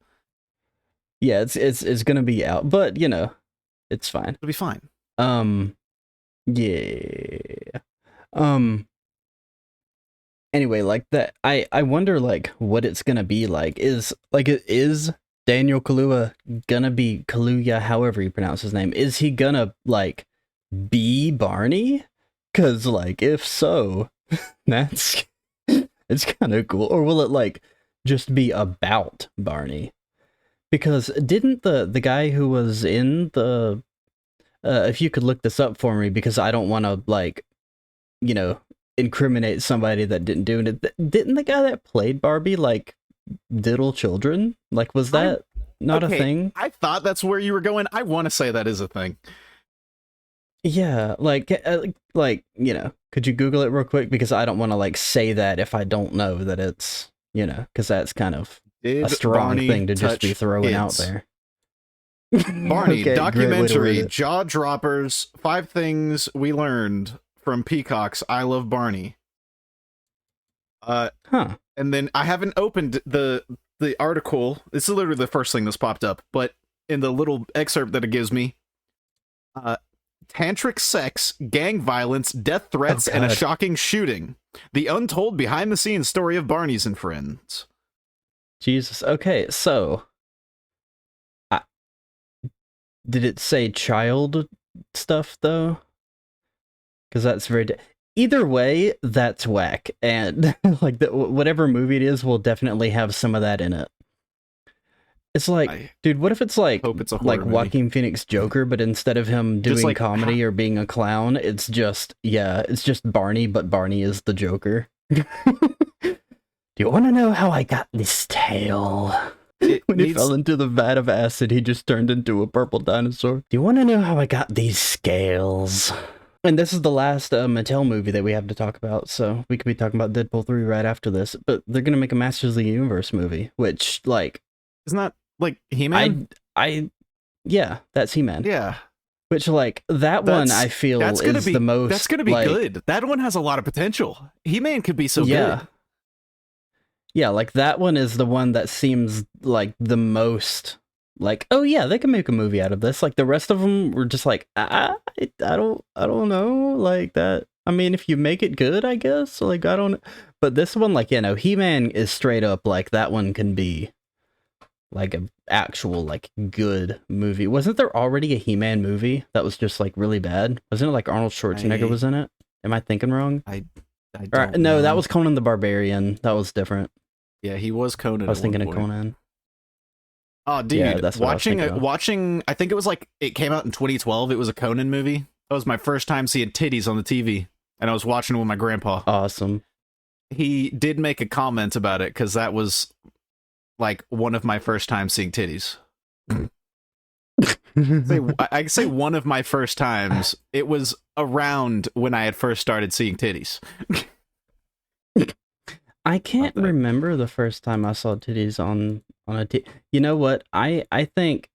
Yeah, it's gonna be out, but you know, it's fine. It'll be fine. Yeah. Anyway, like that, I wonder like what it's gonna be like. Is Daniel Kaluuya gonna be Kaluuya, however you pronounce his name? Is he gonna like be Barney? Cause like if so, that's it's kind of cool. Or will it like just be about Barney? Because didn't the guy who was in the if you could look this up for me, because I don't want to like, you know, incriminate somebody that didn't do it. Didn't the guy that played Barbie like diddle children? Like, was that not a thing? I thought that's where you were going. I want to say that is a thing. Yeah, like you know, could you Google it real quick, because I don't want to like say that if I don't know that it's, you know, because that's kind of a strong thing to just be throwing out there. Barney, Okay, documentary, jaw droppers, 5 things we learned from Peacock's I Love Barney. Huh. And then I haven't opened the article. This is literally the first thing that's popped up, but in the little excerpt that it gives me, tantric sex, gang violence, death threats, and a shocking shooting. The untold behind-the-scenes story of Barney's and Friends. Jesus. Okay, so did it say child stuff though? Because that's very. Either way, that's whack, and like whatever movie it is will definitely have some of that in it. It's like, dude, what if it's like movie. Joaquin Phoenix Joker, but instead of him doing like, comedy or being a clown, it's just Barney, but Barney is the Joker. Do you want to know how I got this tail? When he fell into the vat of acid, he just turned into a purple dinosaur. Do you want to know how I got these scales? And this is the last Mattel movie that we have to talk about, so we could be talking about Deadpool 3 right after this. But they're going to make a Masters of the Universe movie, which, like... Isn't that, like, He-Man? Yeah, that's He-Man. Yeah. Which, like, that one I feel is the most... That's going to be good. That one has a lot of potential. He-Man could be so good. Yeah, like, that one is the one that seems, like, the most... Like, oh yeah, they can make a movie out of this. Like, the rest of them were just like, I don't know, like that. I mean, if you make it good, I guess. Like, I don't. But this one, like, you know, He-Man is straight up like that one can be like an actual like good movie. Wasn't there already a He-Man movie that was just like really bad? Wasn't it like Arnold Schwarzenegger was in it? Am I thinking wrong? I don't no, know. that was Conan the Barbarian. That was different. Yeah, he was Conan. I was thinking of Conan. Oh, dude, yeah, that's watching, I think it was like, it came out in 2012. It was a Conan movie. That was my first time seeing titties on the TV, and I was watching it with my grandpa. Awesome. He did make a comment about it, because that was like one of my first times seeing titties. I say one of my first times. It was around when I had first started seeing titties. I can't remember the first time I saw titties on a TV. You know what? I think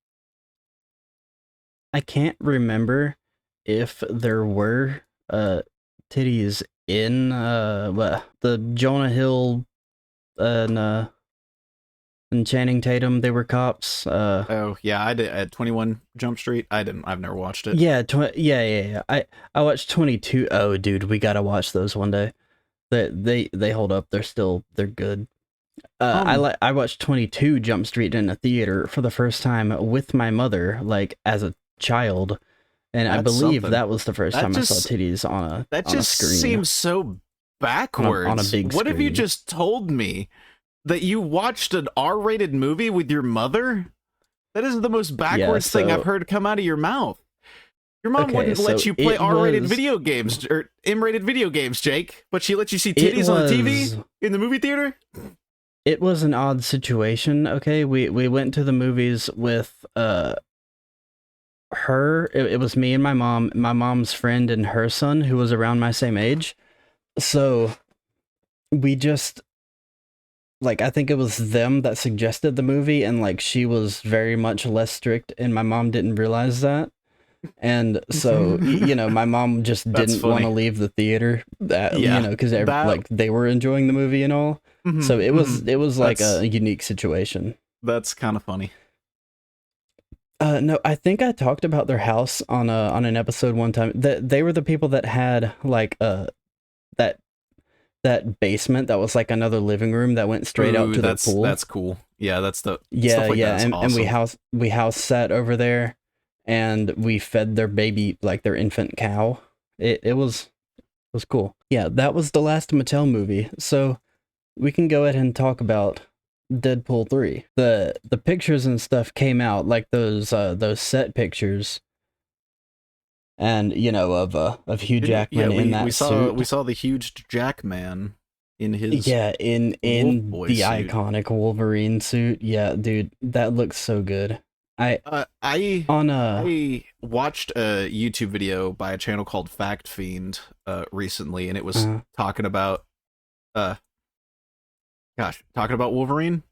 I can't remember if there were titties in the Jonah Hill and Channing Tatum. They were cops. Oh yeah, I did at 21 Jump Street. I've never watched it. Yeah, yeah. I watched 22. Oh, dude, we gotta watch those one day. They hold up. They're good. I watched 22 Jump Street in a theater for the first time with my mother, like as a child, and I believe something. that was the first time I saw titties on That on just a screen. Seems so backwards. On a big What have you screen. just told me? That you watched an R-rated movie with your mother? That is the most backwards thing I've heard come out of your mouth. Your mom wouldn't let you play R-rated video games or M-rated video games, Jake, but she let you see titties on the TV in the movie theater? It was an odd situation, okay? We went to the movies with her. It was me and my mom's friend and her son, who was around my same age. So we just, like, I think it was them that suggested the movie, and like she was very much less strict, and my mom didn't realize that. And so, you know, my mom just didn't want to leave the theater, you know, because like they were enjoying the movie and all. So it was like a unique situation. That's kind of funny. No, I think I talked about their house on an episode one time. They were the people that had like that basement that was like another living room that went straight out to the pool. That's cool. Yeah, that's the and awesome. and we house sat over there, and we fed their baby, like their infant cow. It was cool. Yeah, that was the last Mattel movie. So we can go ahead and talk about Deadpool 3. The pictures and stuff came out, like those set pictures, and you know, of Hugh Jackman in that suit. We saw the huge Jackman in his in the suit. Iconic Wolverine suit. Yeah, dude, that looks so good. I watched a YouTube video by a channel called Fact Fiend recently, and it was talking about Wolverine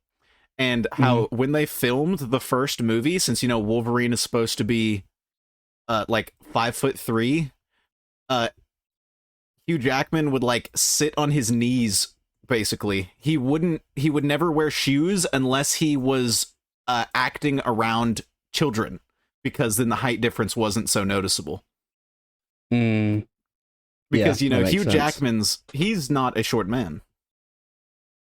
and how when they filmed the first movie, since you know Wolverine is supposed to be like 5'3", Hugh Jackman would like sit on his knees. Basically, he would never wear shoes unless he was acting around children, because then the height difference wasn't so noticeable. Because you know Hugh Jackman's, he's not a short man.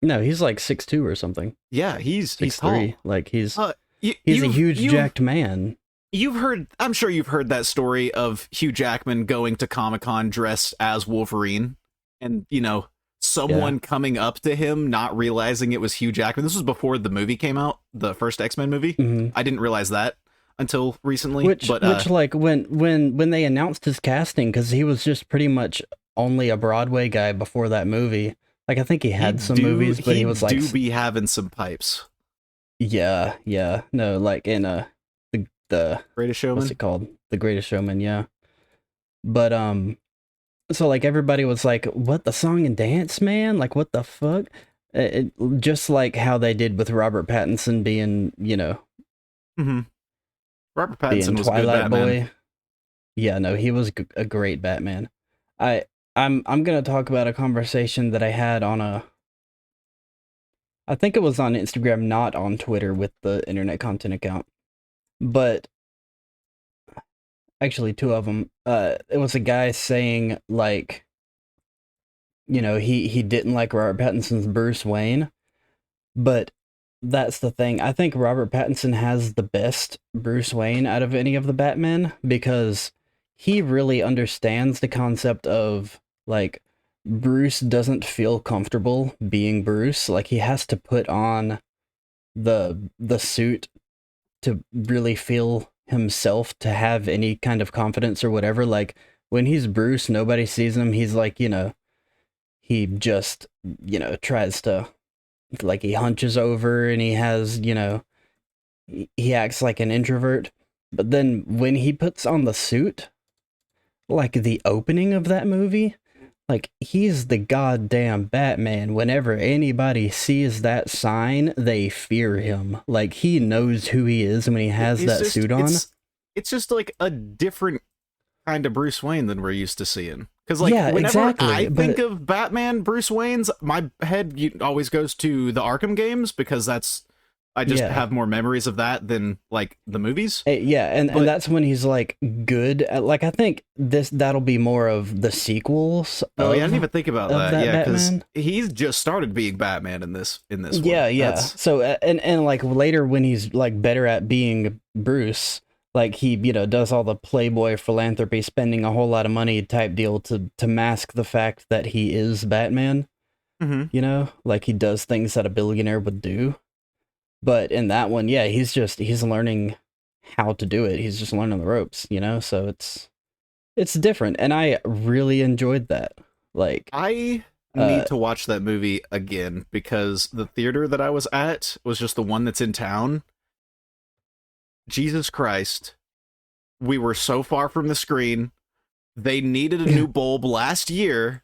No, he's like 6'2" or something. Yeah, he's tall. Like he's a huge jacked man. I'm sure you've heard that story of Hugh Jackman going to Comic-Con dressed as Wolverine, and you know, someone coming up to him not realizing it was Hugh Jackman. This was before the movie came out, the first X-Men movie. I didn't realize that until recently. Which like when they announced his casting, because he was just pretty much only a Broadway guy before that movie. Like I think he had some movies, but he was like be having some pipes. Yeah. No, like in the Greatest Showman. What's it called? The Greatest Showman, yeah. But so like everybody was like, "What, the song and dance, man? Like what the fuck?" Just like how they did with Robert Pattinson being, you know, Robert Pattinson was Twilight good Batman. Boy. Yeah, no, he was a great Batman. I'm gonna talk about a conversation that I had on I think it was on Instagram, not on Twitter, with the Internet Content account. But actually, two of them. It was a guy saying, like, you know, he didn't like Robert Pattinson's Bruce Wayne, but that's the thing. I think Robert Pattinson has the best Bruce Wayne out of any of the Batmen, because he really understands the concept of, like, Bruce doesn't feel comfortable being Bruce. Like, he has to put on the suit to really feel himself, to have any kind of confidence or whatever. Like, when he's Bruce, nobody sees him. He's like, you know, he just, you know, tries to, like, he hunches over and he has, you know, he acts like an introvert. But then when he puts on the suit, like the opening of that movie, like, he's the goddamn Batman. Whenever anybody sees that sign, they fear him. Like, he knows who he is when he has that suit on. It's just like a different kind of Bruce Wayne than we're used to seeing. Because, like, Yeah, whenever exactly, I think but- of Batman, Bruce Wayne's, my head always goes to the Arkham games, because I just Yeah. have more memories of that than, like, the movies. Yeah, and But- that's when he's like good at, like, I think that'll be more of the sequels. Oh, yeah, I of- didn't even think about of that. Yeah, because Batman. he's just started being Batman in this one. Yeah, yeah. That's- So and like later when he's like better at being Bruce, like he does all the playboy philanthropy, spending a whole lot of money type deal to mask the fact that he is Batman. Mhm. Like he does things that a billionaire would do. But in that one, yeah, he's learning how to do it. He's just learning the ropes, So it's different, and I really enjoyed that. Like I need to watch that movie again, because the theater that I was at was just the one that's in town. Jesus Christ. We were so far from the screen. They needed a new bulb last year,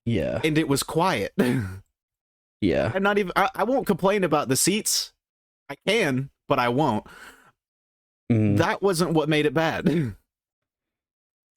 yeah, and it was quiet. yeah. I'm not even I won't complain about the seats. I can, but I won't. Mm. That wasn't what made it bad.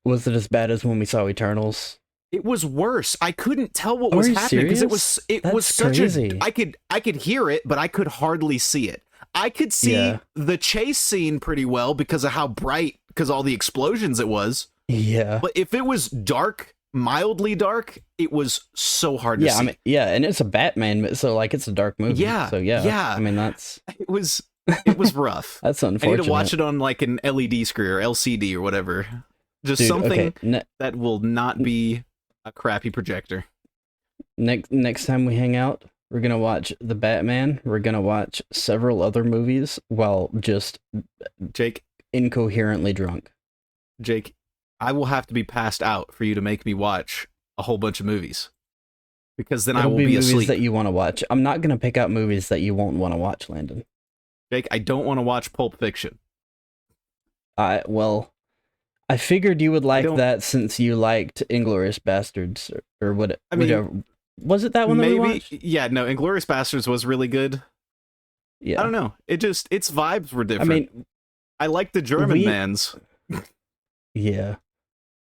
Was it as bad as when we saw Eternals? It was worse. I couldn't tell what Are was you happening because it That's was such crazy. I could hear it, but I could hardly see it. I could see Yeah. the chase scene pretty well because of how bright, because all the explosions it was. Yeah. But if it was dark, mildly dark, it was so hard to Yeah, see. I mean, yeah, and it's a Batman, so like it's a dark movie. Yeah, So yeah. yeah. I mean that's it was rough. that's I unfortunate. need to watch it on like an LED screen or LCD or whatever. Just Dude, something okay. that will not be a crappy projector. Next time we hang out, we're gonna watch the Batman. We're gonna watch several other movies while just Jake, incoherently drunk. I will have to be passed out for you to make me watch a whole bunch of movies, because then I It'll will be be movies asleep. that you want to watch. I'm not gonna pick out movies that you won't want to watch, Landon. Jake, I don't want to watch Pulp Fiction. Well, I figured you would like don't- that since you liked Inglourious Bastards or what? I mean, whatever. Was it that one that we Maybe, watched? yeah, no, Inglourious Bastards was really good. Yeah. I don't know. Its vibes were I different. mean, I like the German mans. yeah.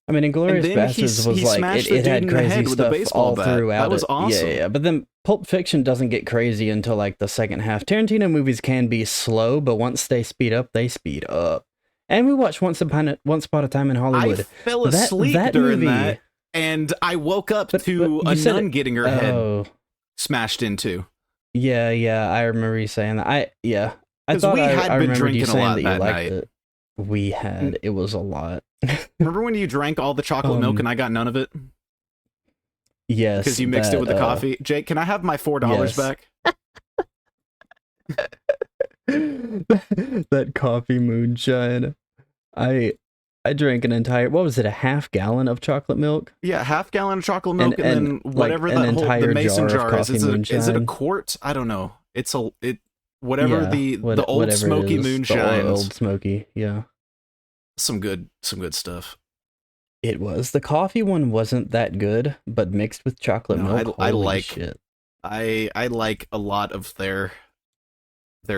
I mean, And Inglourious then Bastards was he like smashed it, the it dude had in the crazy head with the stuff baseball all bat. throughout. That was it. awesome. Yeah. But then Pulp Fiction doesn't get crazy until like the second half. Tarantino movies can be slow, but once they speed up, they speed up. And we watched Once Upon a Time in I Hollywood. fell asleep that during movie- that, and I woke up But to you a said nun it- getting her head Oh, smashed into. yeah. I remember you saying that. I 'Cause thought we I had been remembered drinking you a saying lot that that you liked night. it. We had. It was a lot. Remember when you drank all the chocolate milk Um, and I got none of it Yes. because you mixed it with the that, coffee? Jake, can I have my $4 yes. back? That coffee moonshine. I drank an entire, what was it, a half gallon of chocolate milk? Yeah, half gallon of chocolate milk, and then like, whatever an that whole entire the mason jar of jar is. coffee Is it a moonshine. quart? I don't know. Whatever Yeah, the old whatever it smoky is, the moonshines. old smoky, yeah. Some good stuff. It was. The coffee one wasn't that good, but mixed with chocolate No, milk, I holy like- shit. I like a lot of their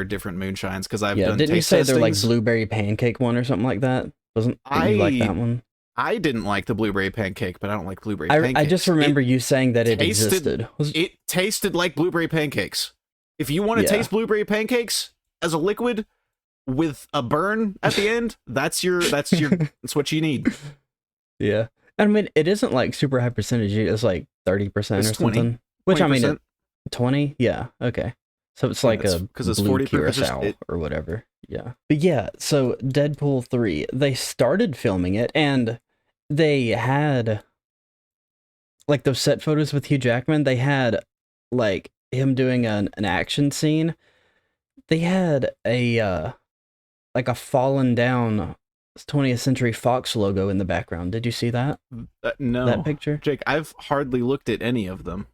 different moonshines because I've Yeah, done didn't you taste say they're like testings. blueberry pancake one or something like that? Didn't you like that one? I didn't like the blueberry pancake, but I don't like blueberry I pancakes. just remember you saying that it tasted- existed. It tasted like blueberry pancakes. If you want to Yeah. taste blueberry pancakes as a liquid with a burn at the end, that's what you need. Yeah. I mean, it isn't like super high percentage. It's like 30% It's or 20. something. Which, I mean, 20%. 20? Yeah. Okay. So it's Yeah, like it's- a 'cause it's blue 40 proof, it's just- curacao or whatever. Yeah. But yeah, so Deadpool 3, they started filming it and they had like those set photos with Hugh Jackman. They had like him doing an action scene. They had a like a fallen down 20th Century Fox logo in the background. Did you see that? No, That picture? Jake, I've hardly looked at any of them.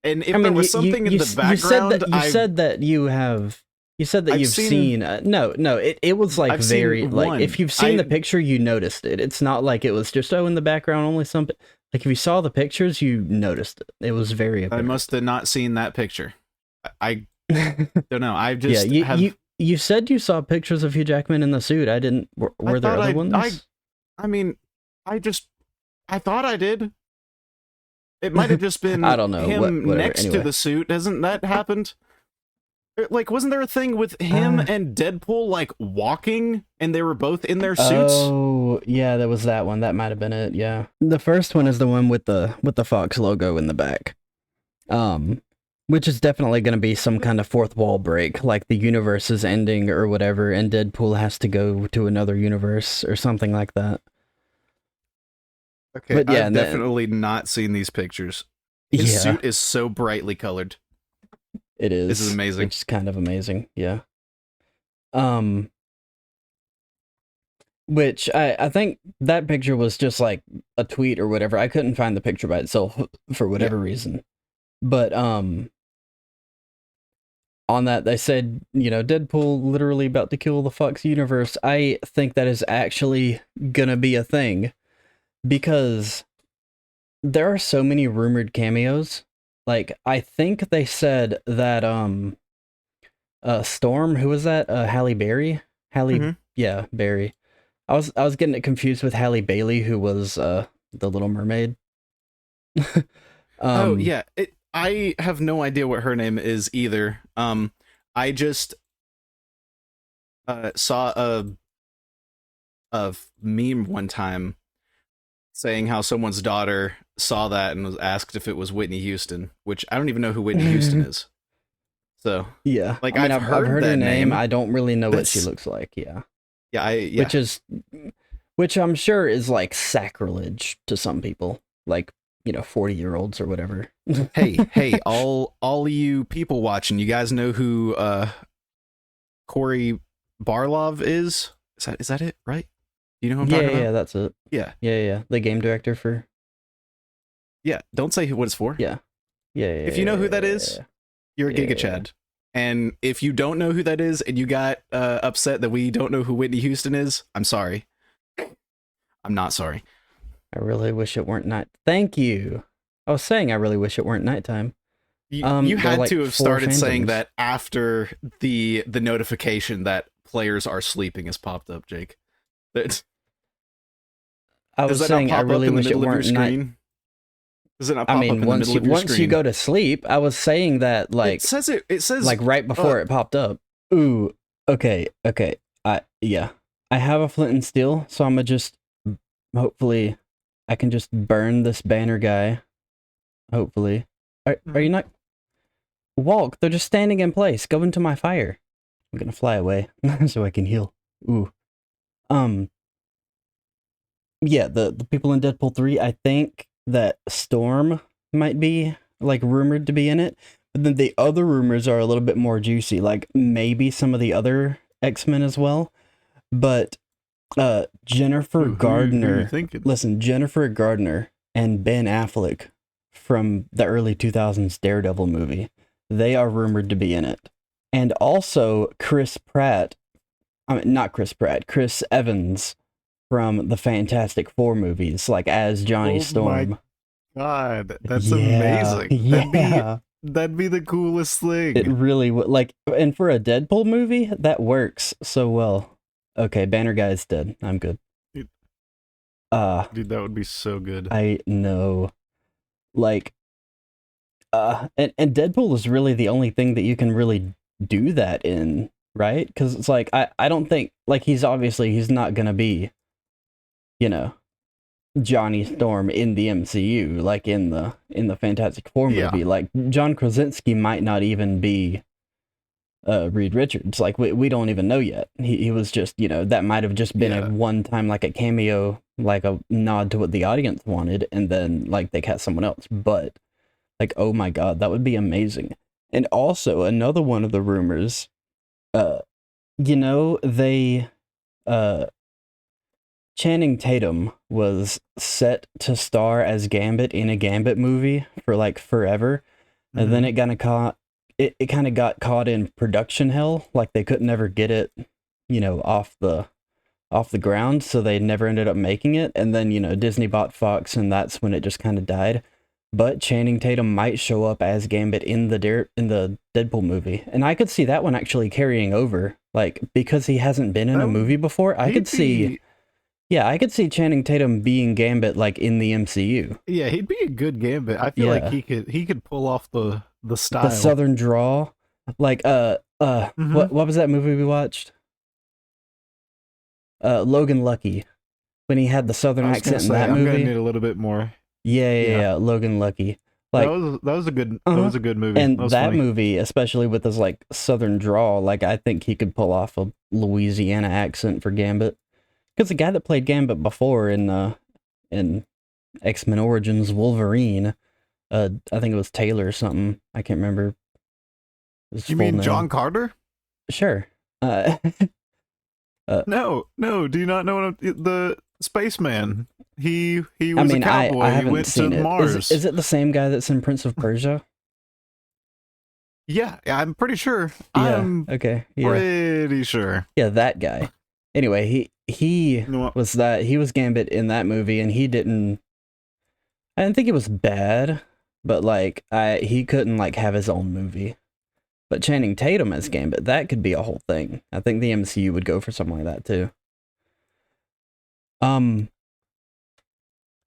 And if I mean, there was something in the background, you said that you have. You said that I've you've seen- no. It was like I've seen very like one. if you've seen the I- picture, you noticed it. It's not like it was just in the background only something. Like if you saw the pictures, you noticed it. It was very I apparent. must have not seen that picture. I yeah, don't know. I just have. you said you saw pictures of Hugh Jackman in the suit. I didn't. Were there thought other I ones? mean, I thought I did. It might have just been I don't know. him Whatever. next Anyway. to the suit. Hasn't that happened? Like, wasn't there a thing with him and Deadpool, like, walking, and they were both in their suits? Oh, yeah, there was that one. That might have been it, yeah. The first one is the one with the Fox logo in the back. Which is definitely going to be some kind of fourth wall break, like the universe is ending or whatever, and Deadpool has to go to another universe or something like that. Okay, but yeah, I've definitely not seen these pictures. His suit is so brightly colored. It is. This is amazing. It's kind of amazing, yeah. Which I think that picture was just like a tweet or whatever. I couldn't find the picture by itself for whatever reason. But on that they said, Deadpool literally about to kill the Fox universe. I think that is actually gonna be a thing because there are so many rumored cameos. Like, I think they said that Storm, who was that? Halle Berry? Yeah, Berry. I was getting it confused with Halle Bailey, who was the Little Mermaid. Oh yeah, I have no idea what her name is either. I just saw a meme one time saying how someone's daughter saw that and was asked if it was Whitney Houston, which I don't even know who Whitney Houston is. So yeah, like I've heard her name. I don't really know what she looks like. Yeah, yeah. Which I'm sure is like sacrilege to some people, like 40-year-olds or whatever. hey, all you people watching, you guys know who Corey Barlov is? Is that it? Right? You know who I'm talking about? Yeah, that's it. Yeah. The game director for. Yeah, don't say what it's for. Yeah. If you know who that is, you're a Giga Chad. And if you don't know who that is and you got upset that we don't know who Whitney Houston is, I'm sorry. I'm not sorry. I really wish it weren't night. Thank you. I was saying I really wish it weren't nighttime. You had to have started saying that after the notification that players are sleeping has popped up, Jake. I was saying I really wish it weren't night. Does it not pop up in the middle of your once screen? you go to sleep, I was saying that it says like right before it popped up. Ooh, okay. I have a flint and steel, so I'm gonna just hopefully I can just burn this banner guy. Hopefully. Are you not walk? They're just standing in place. Go into my fire. I'm gonna fly away so I can heal. Ooh. Yeah, the people in Deadpool 3, I think that Storm might be like rumored to be in it, but then the other rumors are a little bit more juicy, like maybe some of the other X-Men as well. But Jennifer Gardner, Jennifer Gardner and Ben Affleck from the early 2000s Daredevil movie, they are rumored to be in it. And also Chris Evans from the Fantastic Four movies, like as Johnny Storm. My God, that's amazing. Yeah. That'd be the coolest thing. It really would. Like, and for a Deadpool movie, that works so well. Okay, Banner Guy's dead. I'm good. Dude, that would be so good. I know. Like, and Deadpool is really the only thing that you can really do that in, right? Because it's like, I don't think, like, he's not gonna be, Johnny Storm in the MCU, like in the Fantastic Four movie. Like, John Krasinski might not even be Reed Richards. Like, we don't even know yet. He was just, that might have just been a one time, like a cameo, like a nod to what the audience wanted, and then like they cast someone else. But like, oh my God, that would be amazing. And also another one of the rumors, they Channing Tatum was set to star as Gambit in a Gambit movie for like forever, and then it kind of got caught in production hell. Like they couldn't ever get it, off the ground, so they never ended up making it. And then Disney bought Fox, and that's when it just kind of died. But Channing Tatum might show up as Gambit in the Deadpool movie, and I could see that one actually carrying over, like because he hasn't been in a movie before. I could see Yeah, I could see Channing Tatum being Gambit like in the MCU. Yeah, he'd be a good Gambit. I feel like Yeah, he could pull off the the style. Southern drawl, like Mm-hmm. what was that movie we watched? Logan Lucky, when he had the Southern I was gonna accent in say that I'm gonna movie. need a little bit more. Yeah, yeah, Yeah, yeah, Logan Lucky. that Like, was that was a good that uh-huh. was a good movie. That And was that funny. movie, especially with his like Southern drawl, like I think he could pull off a Louisiana accent for Gambit. Because the guy that played Gambit before in X-Men Origins Wolverine, I think it was Taylor or something. I can't remember his You full mean name. John Carter? Sure. Uh, uh, No, no. Do you not know the spaceman? He I was a mean, I cowboy. He haven't went to seen it. Is Mars. it the same guy that's in Prince of Persia? Yeah, I'm pretty sure. Yeah. I'm Okay. Yeah. pretty sure. Yeah, that guy. Anyway, he You know what? he was Gambit in that movie, and he didn't. I didn't think it was bad, but like he couldn't like have his own movie. But Channing Tatum as Gambit, that could be a whole thing. I think the MCU would go for something like that too. Um,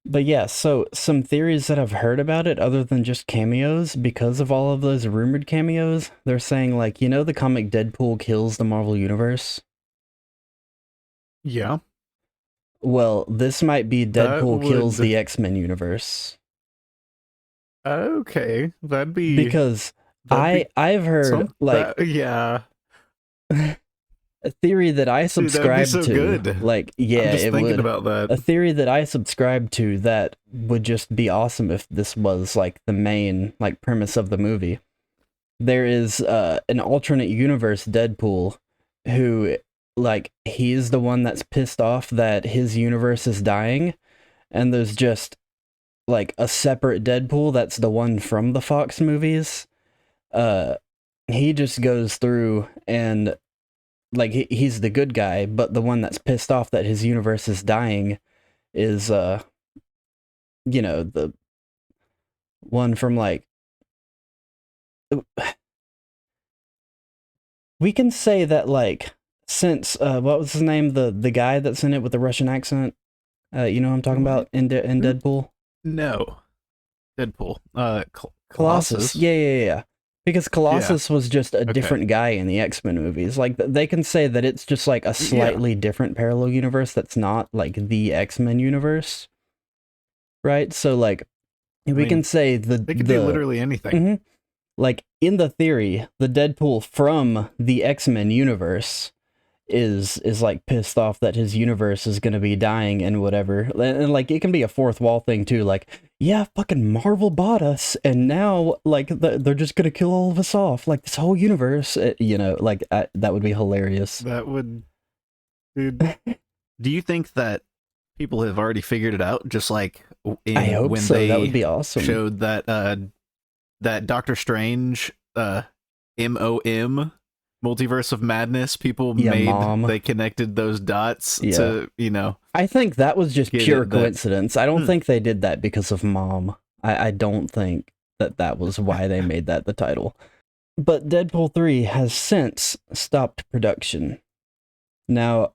but yeah, so some theories that I've heard about it, other than just cameos, because of all of those rumored cameos, they're saying like, the comic Deadpool kills the Marvel Universe. Yeah, Well, this might be that Deadpool kills would. the X-Men universe. Okay, Because that'd be I've heard some like that. Yeah, a theory that I dude, that'd be subscribe so to, good. like, I'm yeah, just it thinking would. about that. A theory that I subscribe to that would just be awesome if this was like the main like premise of the movie. There is an alternate universe Deadpool who like he's the one that's pissed off that his universe is dying, and there's just like a separate Deadpool that's the one from the Fox movies. Uh he just goes through and like he's the good guy, but the one that's pissed off that his universe is dying is the one from like we can say that like since what was his name, the guy that's in it with the Russian accent, you know what I'm talking What? about in Who? Deadpool. No, Deadpool. Colossus. Colossus. Yeah, yeah, yeah. Because Yeah. Colossus was just a Okay. different guy in the X-Men movies. Like they can say that it's just like a Yeah. slightly different parallel universe that's not like the X-Men universe, right? So like I we can mean, say they could be literally anything. mhm. Like in the theory, the Deadpool from the X-Men universe is like pissed off that his universe is going to be dying and whatever. And like it can be a fourth wall thing too, like yeah, fucking Marvel bought us and now like they're just going to kill all of us off, like this whole universe, like that would be hilarious. That would, dude. Do you think that people have already figured it out? Just like I in hope when so. That would they be awesome. showed that Doctor Strange MOM Multiverse of Madness, people Yeah, mom. they connected those dots Yeah. to. I think that was just Get pure it, that- coincidence. I don't Hmm. think they did that because of Mom. I don't think that was why they made that the title. But Deadpool 3 has since stopped production. Now,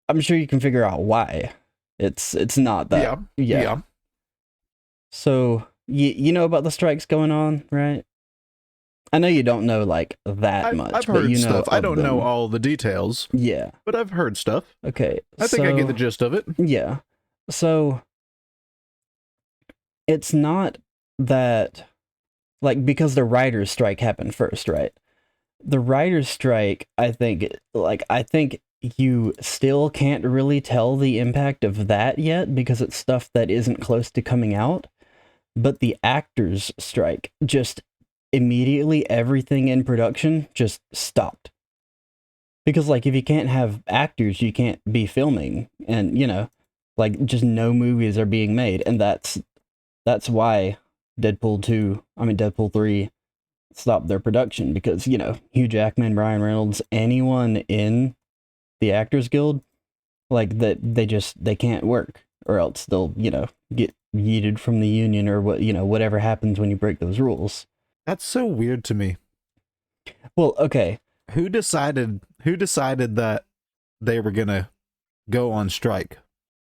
I'm sure you can figure out why. It's not that. Yeah. So, you know about the strikes going on, right? I know you don't know like that much, I've but heard you know stuff. I of don't them. know all the details, Yeah. but I've heard stuff. Okay. I think I get the gist of it. Yeah. So it's not that like because the writers' strike happened first, right? The writers' strike, I think you still can't really tell the impact of that yet because it's stuff that isn't close to coming out. But the actors' strike just immediately everything in production just stopped. Because like if you can't have actors, you can't be filming, and like just no movies are being made, and that's why Deadpool 3 stopped their production because Hugh Jackman, Ryan Reynolds, anyone in the Actors Guild, like that they can't work, or else they'll get yeeted from the union, or whatever happens when you break those rules. That's so weird to me. Well, okay. Who decided that they were gonna go on strike?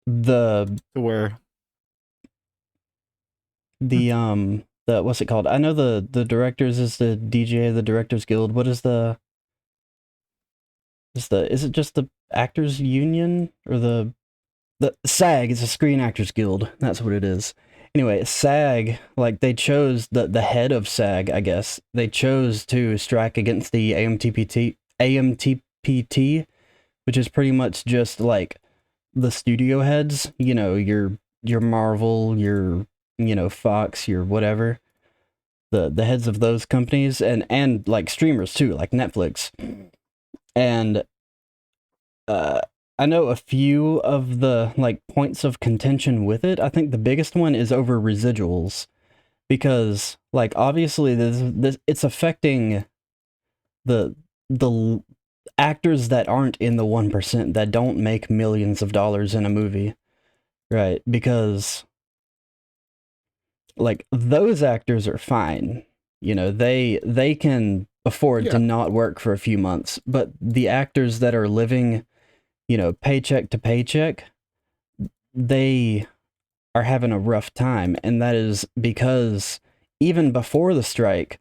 the Where the what's it called? I know the directors is the DGA, the Directors Guild. What is is it just the Actors Union or the SAG? It's a Screen Actors Guild. That's what it is. Anyway, SAG, like they chose the head of SAG, I guess. They chose to strike against the AMTPT, which is pretty much just like the studio heads, you know, your Marvel, your Fox, your whatever. The heads of those companies and like streamers too, like Netflix. And uh I know a few of the like points of contention with it. I think the biggest one is over residuals because like obviously this it's affecting the the actors that aren't in the 1% that don't make millions of dollars in a movie, right? Because like those actors are fine. You know, they can afford to not work for a few months, but the actors that are living, you know, paycheck to paycheck, they are having a rough time, and that is because even before the strike,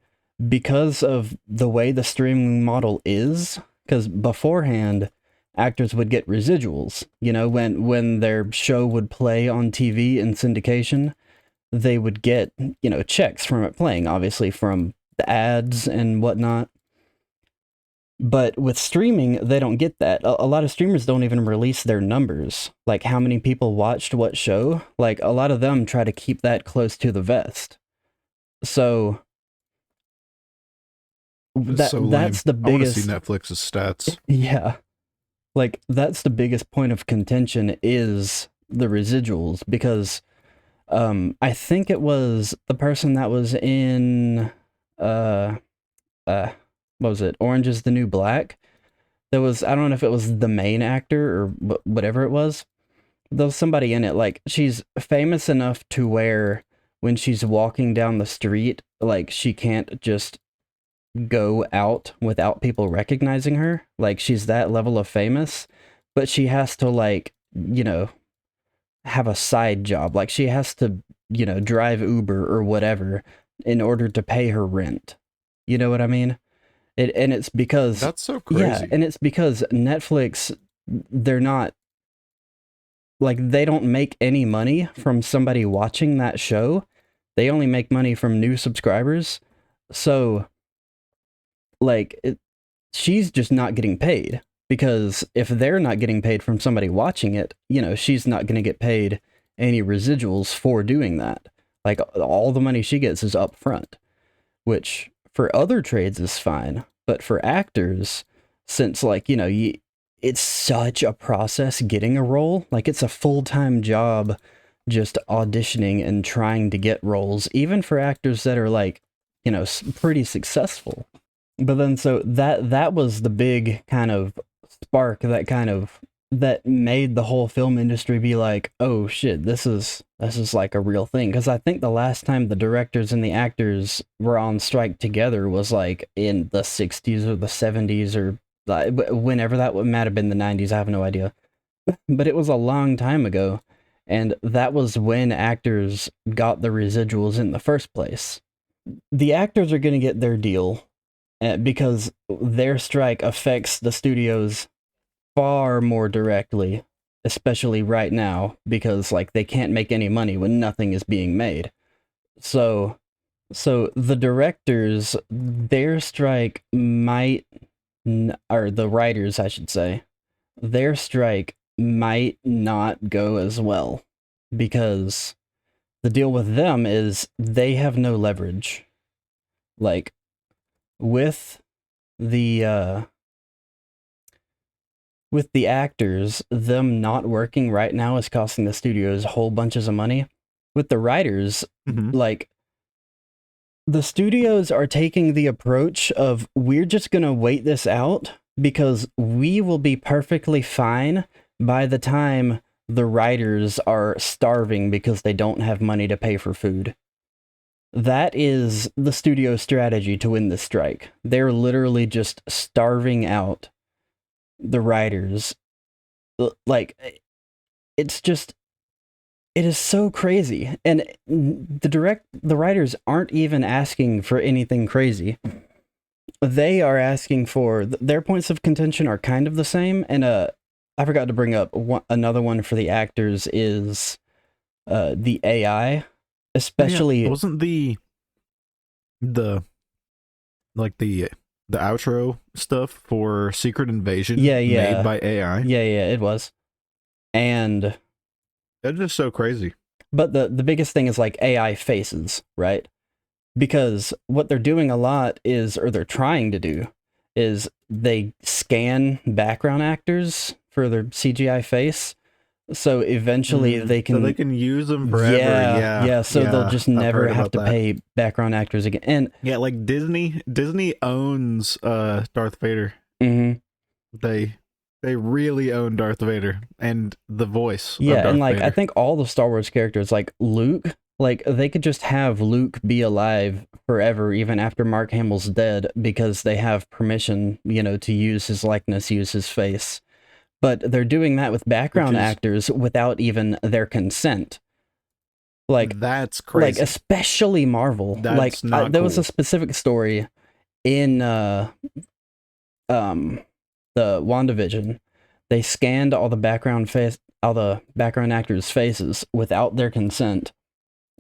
because of the way the streaming model is, because beforehand actors would get residuals, you know, when their show would play on TV in syndication, they would get, you know, checks from it playing, obviously from the ads and whatnot. But with streaming, they don't get that. A lot of streamers don't even release their numbers, like how many people watched what show. Like a lot of them try to keep that close to the vest. So It's so that's the lame. I want to see biggest. Netflix's stats. Yeah, like that's the biggest point of contention is the residuals because I think it was the person that was in uh uh what was it? Orange is the New Black. There was, I don't know if it was the main actor or whatever it was. There was somebody in it. Like she's famous enough to where when she's walking down the street, like she can't just go out without people recognizing her. Like she's that level of famous, but she has to like, you know, have a side job. Like she has to, you know, drive Uber or whatever in order to pay her rent. You know what I mean? And it's because That's so crazy. yeah, and it's because Netflix, they're not like they don't make any money from somebody watching that show. They only make money from new subscribers. So like she's just not getting paid because if they're not getting paid from somebody watching it, you know, she's not going to get paid any residuals for doing that. Like all the money she gets is up front, which for other trades is fine, but for actors, since like, you know, it's such a process getting a role, like it's a full-time job just auditioning and trying to get roles, even for actors that are like, you know, pretty successful. But then so that was the big kind of spark that made the whole film industry be like, oh shit, this is like a real thing. Because I think the last time the directors and the actors were on strike together was like in the 60s or the 70s or whenever that might have been the 90s. I have no idea. But it was a long time ago. And that was when actors got the residuals in the first place. The actors are going to get their deal because their strike affects the studios far more directly, especially right now, because like they can't make any money when nothing is being made. So the directors, their strike might, or the writers, I should say, their strike might not go as well because the deal with them is they have no leverage. Like with the actors, them not working right now is costing the studios whole bunches of money. With the writers, like the studios are taking the approach of we're just going to wait this out because we will be perfectly fine by the time the writers are starving because they don't have money to pay for food. That is the studio strategy to win this strike. They're literally just starving out the writers. Like, it's just it is so crazy. And the writers aren't even asking for anything crazy. They are asking for their points of contention are kind of the same. And I forgot to bring up another one for the actors is the AI, especially wasn't the like the outro stuff for Secret Invasion made by AI? Yeah, it was. And that's just so crazy. But the biggest thing is like AI faces, right? Because what they're doing a lot is, or they're trying to do, is they scan background actors for their CGI face. So eventually they can use them forever. Yeah. So they'll just never have to pay background actors again. And yeah, like Disney owns Darth Vader. Mm-hmm. They really own Darth Vader and the voice. Yeah, of Darth and like Vader. I think all the Star Wars characters, like Luke, like they could just have Luke be alive forever, even after Mark Hamill's dead, because they have permission, to use his likeness, use his face. But they're doing that with background actors without even their consent. Like that's crazy. Like especially Marvel. That's not there cool. was a specific story in the WandaVision. They scanned all the background actors' faces without their consent,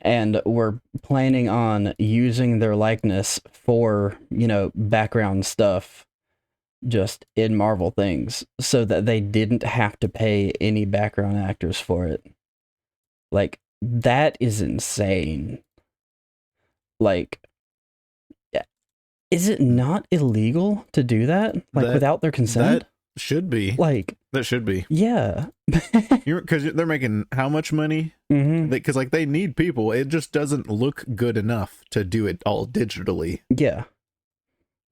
and were planning on using their likeness for background stuff just in Marvel things, so that they didn't have to pay any background actors for it. Like, that is insane. Like, is it not illegal to do that? Like, without their consent? That should be. Like, that should be. Yeah. Because they're making how much money? Mm-hmm. Because like they need people. It just doesn't look good enough to do it all digitally. Yeah.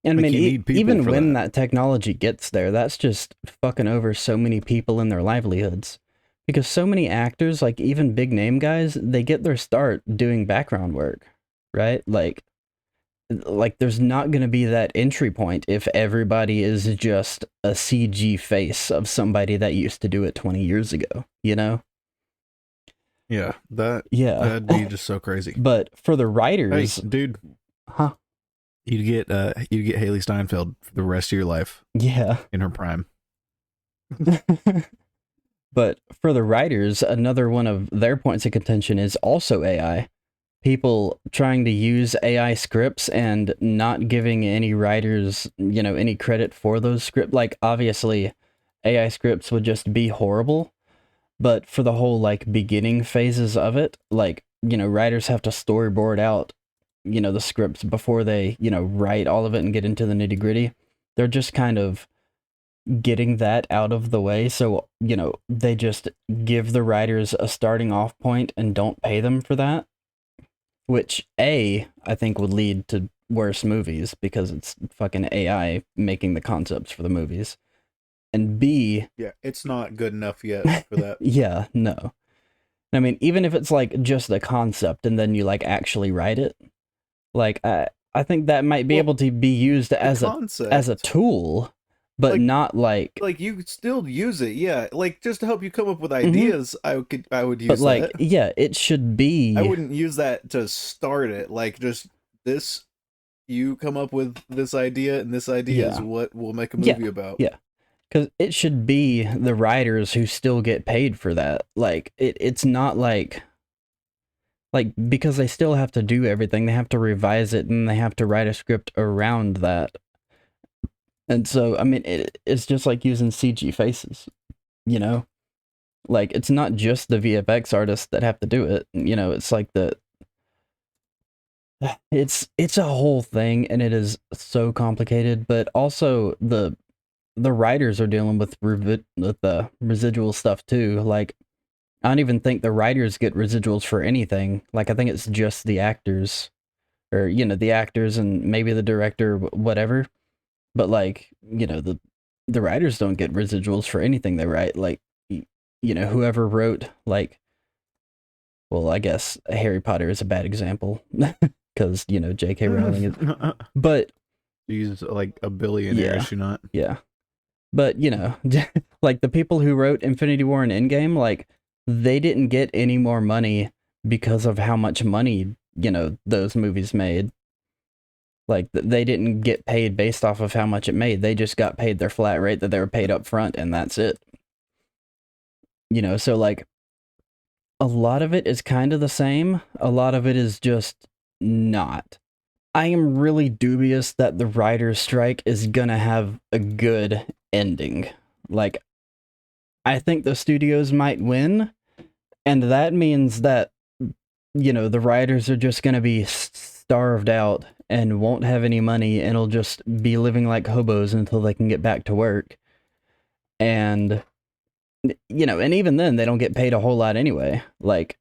And like, I mean, even when that technology gets there, that's just fucking over so many people and their livelihoods. Because so many actors, like even big name guys, they get their start doing background work, right? Like there's not going to be that entry point if everybody is just a CG face of somebody that used to do it 20 years ago, Yeah, that'd be just so crazy. But for the writers, hey, dude, you'd get Haley Steinfeld for the rest of your life. Yeah, in her prime. But for the writers, another one of their points of contention is also AI. People trying to use AI scripts and not giving any writers, any credit for those scripts. Like, obviously, AI scripts would just be horrible. But for the whole, like, beginning phases of it, like, writers have to storyboard out, the scripts before they, write all of it and get into the nitty-gritty. They're just kind of getting that out of the way, so they just give the writers a starting off point and don't pay them for that, which I think would lead to worse movies because it's fucking AI making the concepts for the movies, and B, it's not good enough yet for that. Yeah, no, I mean, even if it's like just the concept and then you like actually write it, like I think that might be able to be used as a tool. But like, not like you could still use it, like just to help you come up with ideas. Mm-hmm. I would use but like that. It should be. I wouldn't use that to start it. Like just this, you come up with this idea, and this idea is what we'll make a movie about. Yeah, because it should be the writers who still get paid for that. Like it's not like because they still have to do everything. They have to revise it and they have to write a script around that. And so, I mean, it's just like using CG faces, Like, it's not just the VFX artists that have to do it, it's like it's a whole thing, and it is so complicated, but also the writers are dealing with the residual stuff too. Like, I don't even think the writers get residuals for anything. Like, I think it's just the actors, or, the actors and maybe the director, whatever. But like, the writers don't get residuals for anything they write. Like, whoever wrote, like, well, I guess Harry Potter is a bad example because, J.K. Rowling is, but she's like a billionaire, is she not? Yeah. But, like the people who wrote Infinity War and Endgame, like they didn't get any more money because of how much money, those movies made. Like, they didn't get paid based off of how much it made. They just got paid their flat rate that they were paid up front, and that's it. So like, a lot of it is kind of the same. A lot of it is just not. I am really dubious that the writer's strike is gonna have a good ending. Like, I think the studios might win, and that means that, the writers are just gonna be starved out and won't have any money and will just be living like hobos until they can get back to work. And, and even then, they don't get paid a whole lot anyway. Like,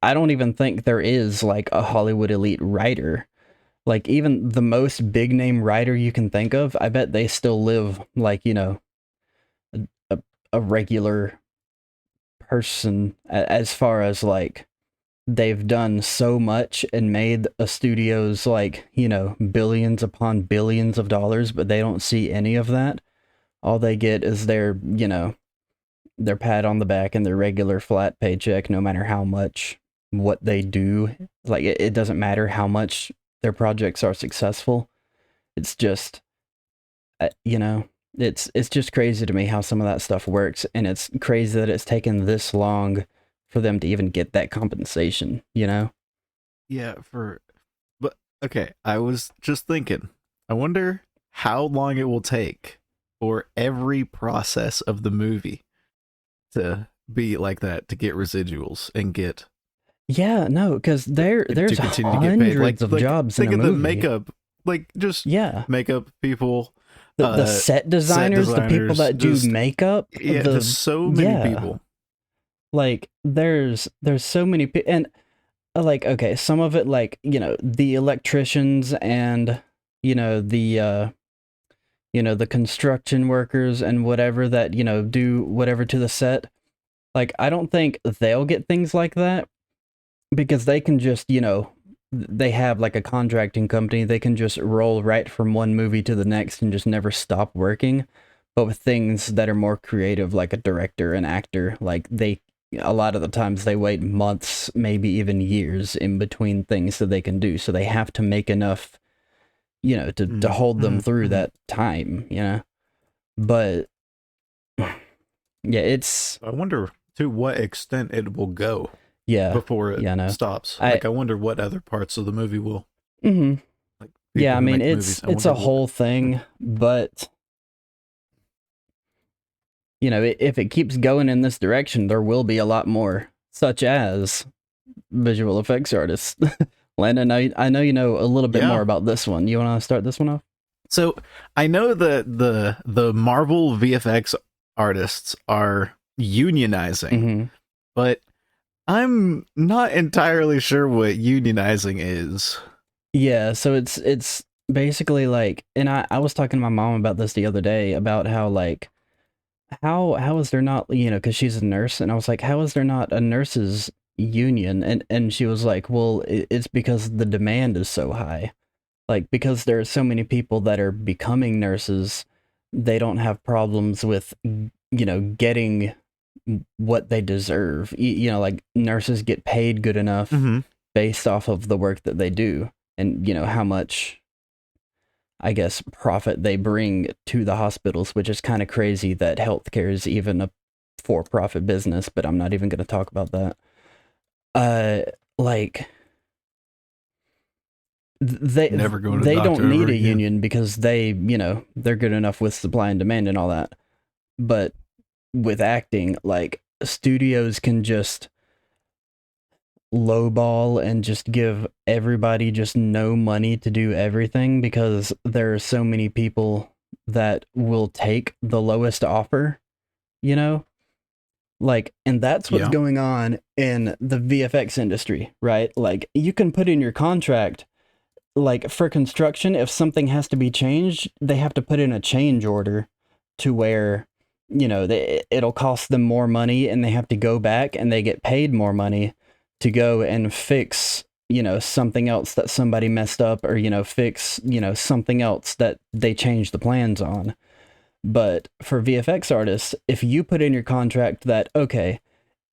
I don't even think there is, like, a Hollywood elite writer. Like, even the most big name writer you can think of, I bet they still live like, a regular person, as far as like they've done so much and made a studio's like, billions upon billions of dollars, but they don't see any of that. All they get is their pat on the back and their regular flat paycheck, no matter how much what they do. Like, it doesn't matter how much their projects are successful. It's just, it's just crazy to me how some of that stuff works, and it's crazy that it's taken this long for them to even get that compensation. Yeah, but okay, I was just thinking, I wonder how long it will take for every process of the movie to be like that, to get residuals and get because there's hundreds of jobs in a movie. Think of the makeup, makeup people, the set designers, the people that do makeup. There's so many people. Like, there's so many people, and like, okay, some of it, like, the electricians and the the construction workers and whatever that do whatever to the set. Like, I don't think they'll get things like that, because they can just, they have like a contracting company. They can just roll right from one movie to the next and just never stop working. But with things that are more creative, like a director, an actor, like, a lot of the times they wait months, maybe even years in between things that they can do. So they have to make enough, to hold them through that time, But yeah, I wonder to what extent it will go. Yeah. Before it stops. I wonder what other parts of the movie will. Mm-hmm. Like, yeah, I mean, it's a whole thing, but if it keeps going in this direction, there will be a lot more, such as visual effects artists. Landon, I know you know a little bit more about this one. You want to start this one off? So I know that the Marvel VFX artists are unionizing, but I'm not entirely sure what unionizing is. Yeah, so it's basically like, and I was talking to my mom about this the other day, about how, like, how is there not, because she's a nurse, and I was like, how is there not a nurses union? And she was like, well, it's because the demand is so high. Like, because there are so many people that are becoming nurses, they don't have problems with, getting what they deserve. Like, nurses get paid good enough based off of the work that they do, and how much, I guess, profit they bring to the hospitals, which is kind of crazy that healthcare is even a for-profit business, but I'm not even going to talk about that. Like, they don't need a union because they, they're good enough with supply and demand and all that. But with acting, like, studios can just lowball and just give everybody just no money to do everything, because there are so many people that will take the lowest offer, like, and that's what's going on in the VFX industry, right? Like, you can put in your contract, like, for construction, if something has to be changed, they have to put in a change order to where, it'll cost them more money, and they have to go back and they get paid more money to go and fix, something else that somebody messed up, or, fix, something else that they changed the plans on. But for VFX artists, if you put in your contract that, okay,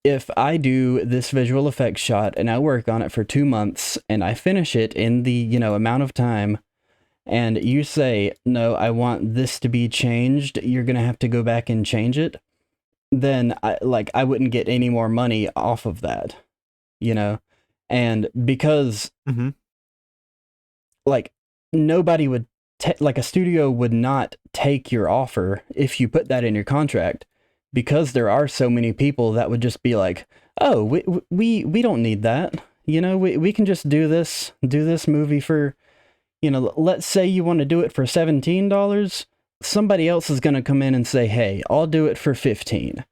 if I do this visual effects shot and I work on it for 2 months and I finish it in the, amount of time, and you say, no, I want this to be changed, you're going to have to go back and change it, then I wouldn't get any more money off of that, And because Mm-hmm. like nobody would like a studio would not take your offer if you put that in your contract, because there are so many people that would just be like, oh, we don't need that, we can just do this movie for, let's say you want to do it for $17, somebody else is going to come in and say, hey, I'll do it for 15.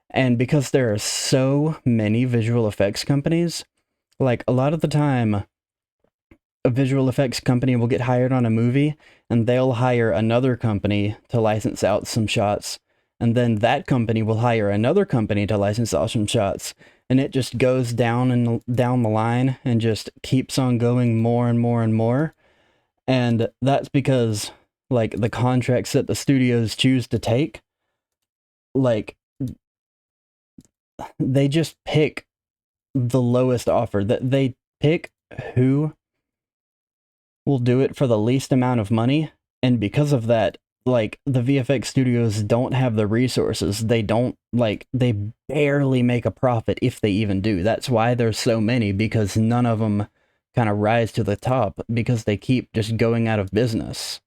And because there are so many visual effects companies, like a lot of the time a visual effects company will get hired on a movie and they'll hire another company to license out some shots. And then that company will hire another company to license out some shots. And it just goes down and down the line and just keeps on going more and more and more. And that's because like the contracts that the studios choose to take, like they just pick the lowest offer, that they pick who will do it for the least amount of money. And because of that, like the VFX studios don't have the resources. They don't they barely make a profit if they even do. That's why there's so many, because none of them kind of rise to the top, because they keep just going out of business,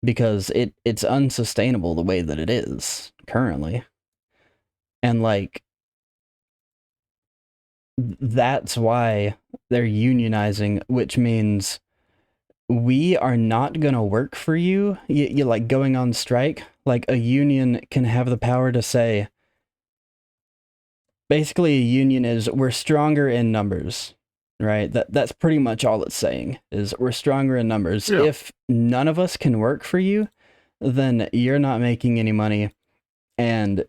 because it's unsustainable the way that it is currently. And like that's why they're unionizing, which means we are not going to work for you. You like going on strike. Like a union can have the power to say, basically a union is, we're stronger in numbers, right? That's pretty much all it's saying, is we're stronger in numbers. Yeah. If none of us can work for you, then you're not making any money, and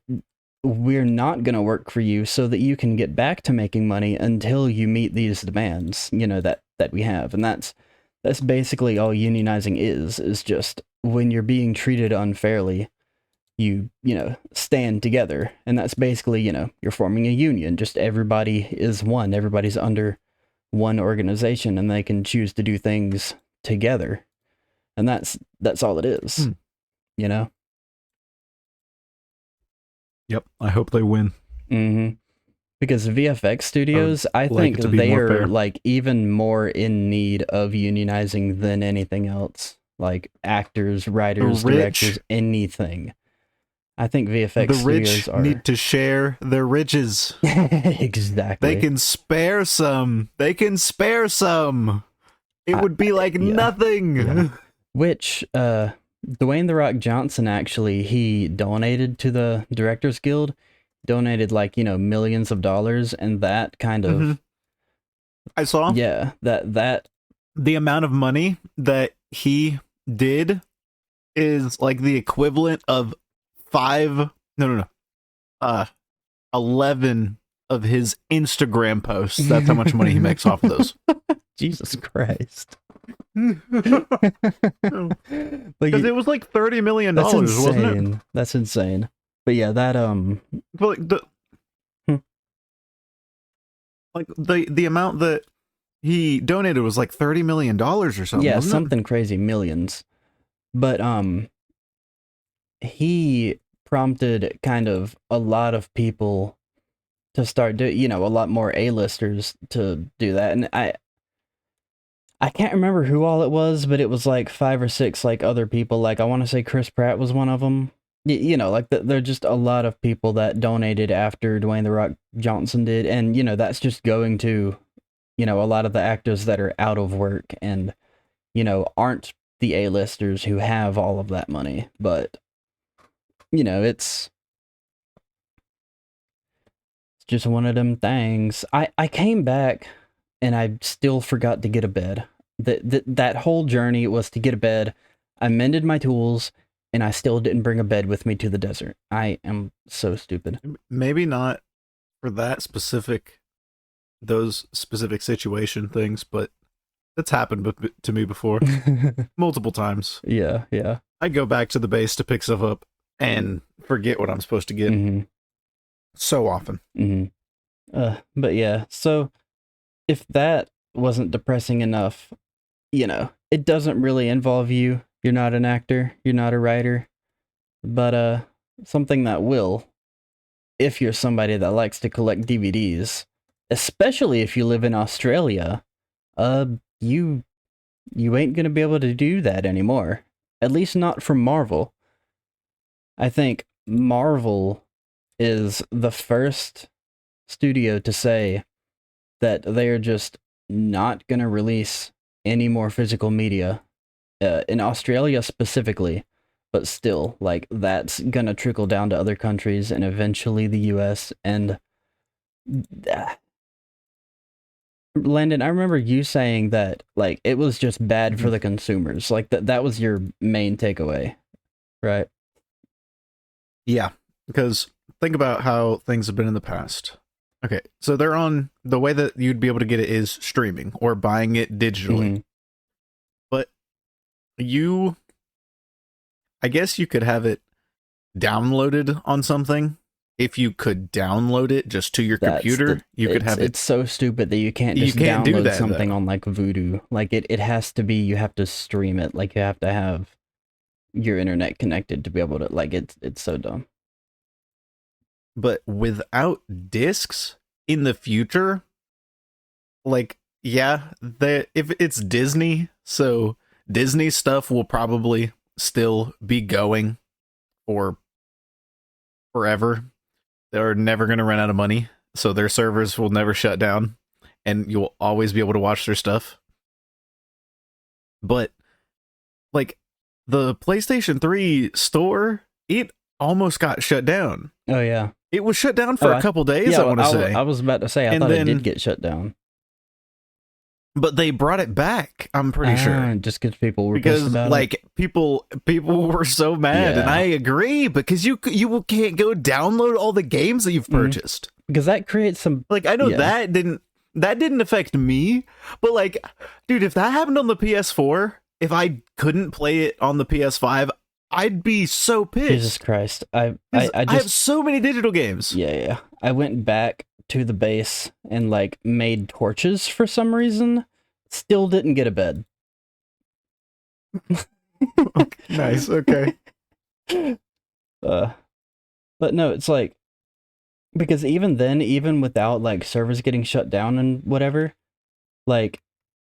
we're not going to work for you so that you can get back to making money until you meet these demands, that we have. And that's basically all unionizing is just when you're being treated unfairly, you stand together. And that's basically, you're forming a union. Just everybody is one. Everybody's under one organization and they can choose to do things together. And that's all it is, Yep. I hope they win. Mm-hmm. Because VFX studios, I like think they are like even more in need of unionizing than anything else. Like actors, writers, directors, anything. I think VFX the rich studios need to share their riches. Exactly. They can spare some. It would be like nothing. Yeah. Which Dwayne "The Rock" Johnson, actually, he donated to the Directors Guild. Donated millions of dollars, and that kind of I saw. Yeah, that the amount of money that he did is like the equivalent of 11 of his Instagram posts. That's how much money he makes off of those. Jesus Christ. Because it was like $30 million, wasn't it? That's insane. But yeah, that the amount that he donated was like $30 million or something. Yeah, wasn't something crazy, millions. But he prompted kind of a lot of people to start doing, a lot more A-listers to do that. And I can't remember who all it was, but it was like 5 or 6 like other people. Like I want to say Chris Pratt was one of them. Like there are just a lot of people that donated after Dwayne "The Rock" Johnson did. And, that's just going to, a lot of the actors that are out of work and, aren't the A-listers who have all of that money. But, it's just one of them things. I came back and I still forgot to get a bed. That whole journey was to get a bed. I mended my tools, and I still didn't bring a bed with me to the desert. I am so stupid. Maybe not for those specific situation things, but that's happened to me before. Multiple times. Yeah. I go back to the base to pick stuff up and forget what I'm supposed to get. Mm-hmm. So often. Mm-hmm. But yeah, so if that wasn't depressing enough, it doesn't really involve you. You're not an actor, you're not a writer, but something that will, if you're somebody that likes to collect DVDs, especially if you live in Australia, uh you ain't going to be able to do that anymore. At least not from Marvel. I think Marvel is the first studio to say that they're just not going to release any more physical media in Australia specifically, but still, like, that's going to trickle down to other countries and eventually the US. And Landon, I remember you saying that, like, it was just bad for the consumers. Like, that was your main takeaway, right? Yeah, because think about how things have been in the past. Okay, so they're on, the way that you'd be able to get it is streaming or buying it digitally. Mm-hmm. But I guess you could have it downloaded on something. If you could download it just to your computer, you could have it. It's so stupid that you can't just download something on like Voodoo. Like it has to be, you have to stream it. Like you have to have your internet connected to be able to, like, it's so dumb. But without discs in the future, like, yeah, if it's Disney, so Disney stuff will probably still be going for forever. They're never going to run out of money, so their servers will never shut down, and you'll always be able to watch their stuff. But, like, the PlayStation 3 store, it almost got shut down. Oh, yeah. It was shut down for a couple days, yeah, I want to say. I was about to say, I thought it did get shut down. But they brought it back, I'm pretty sure. Just because people were pissed about it. People were so mad, and I agree, because you can't go download all the games that you've purchased. Because that creates some... Like, I know that didn't affect me, but, like, dude, if that happened on the PS4, if I couldn't play it on the PS5, I'd be so pissed. Jesus Christ. I have so many digital games. Yeah. I went back to the base and, like, made torches for some reason. Still didn't get a bed. Nice, okay. But no, it's like, because even then, even without, like, servers getting shut down and whatever, like,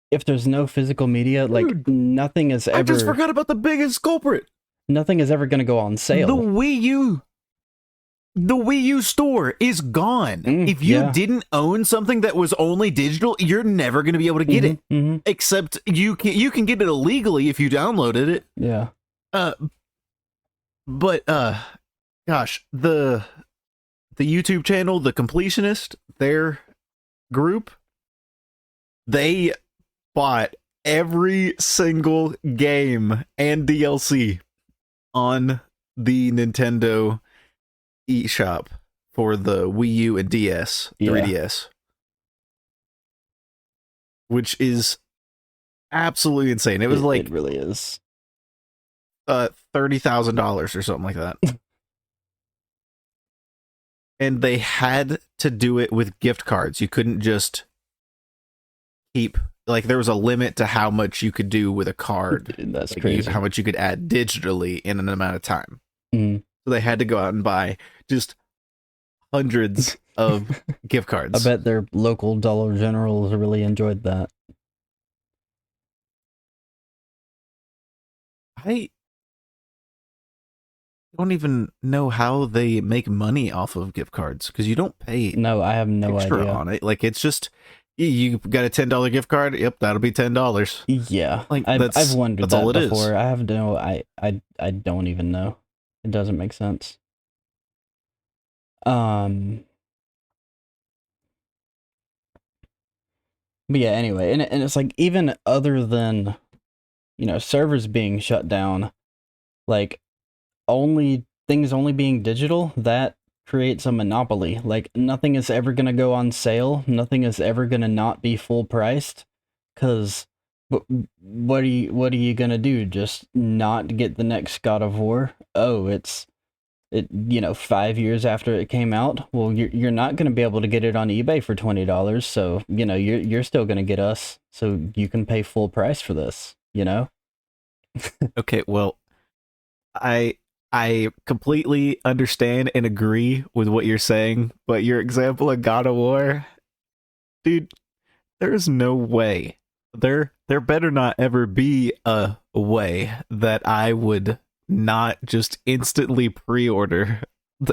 if there's no physical media, like, dude, nothing is ever... I just forgot about the biggest culprit. Nothing is ever going to go on sale. The Wii U store is gone. If you didn't own something that was only digital, you're never going to be able to get it. Except you can get it illegally if you downloaded it. Yeah. But gosh, the YouTube channel, The Completionist, their group, they bought every single game and DLC on the Nintendo eShop for the Wii U and 3DS, which is absolutely insane. It was it really is $30,000 or something like that. And they had to do it with gift cards. You couldn't just keep, like, there was a limit to how much you could do with a card. That's like, crazy. How much you could add digitally in an amount of time. So they had to go out and buy just hundreds of gift cards. I bet their local Dollar Generals really enjoyed that. I don't even know how they make money off of gift cards, because you don't pay. No, I have no idea on it. Like, it's just, you got a $10 gift card. Yep, that'll be $10. Yeah, like I've wondered that all before. I have no. I don't even know. It doesn't make sense. But yeah, anyway, and it's like, even other than, servers being shut down, like, things only being digital, that creates a monopoly. Like, nothing is ever gonna go on sale. Nothing is ever gonna not be full priced, because what are you gonna do? Just not get the next God of War? Oh, it's it, 5 years after it came out, well, you're not going to be able to get it on eBay for $20. So, you're still going to get us. So you can pay full price for this, Okay, well, I completely understand and agree with what you're saying, but your example of God of War, dude, there is no way. There better not ever be a way that I would not just instantly pre-order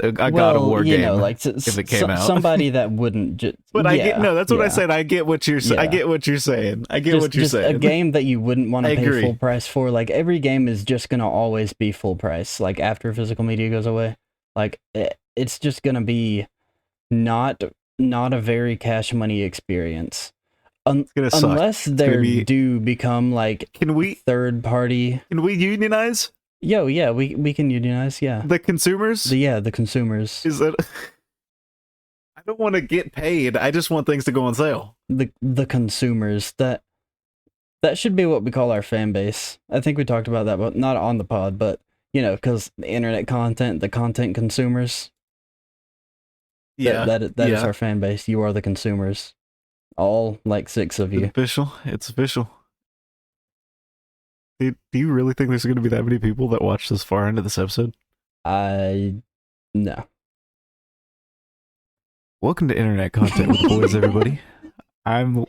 a God of War game if it came out. Somebody that wouldn't just. But that's what I said. I get what you're saying. Yeah. I get what you're saying. A game that you wouldn't want to pay agree. full price for. Like, every game is just gonna always be full price. Like, after physical media goes away, like it's just gonna be not a very cash money experience. Unless they do become like third party. Can we unionize? Yeah, we can unionize, yeah. The consumers? The consumers. Is that I don't want to get paid. I just want things to go on sale. The consumers. That should be what we call our fan base. I think we talked about that, but not on the pod, but because the internet content, the content consumers. Yeah. That is our fan base. You are the consumers. All like 6 of you. It's official. Do you really think there's going to be that many people that watch this far into this episode? No. Welcome to Internet Content with the Boys, everybody. I'm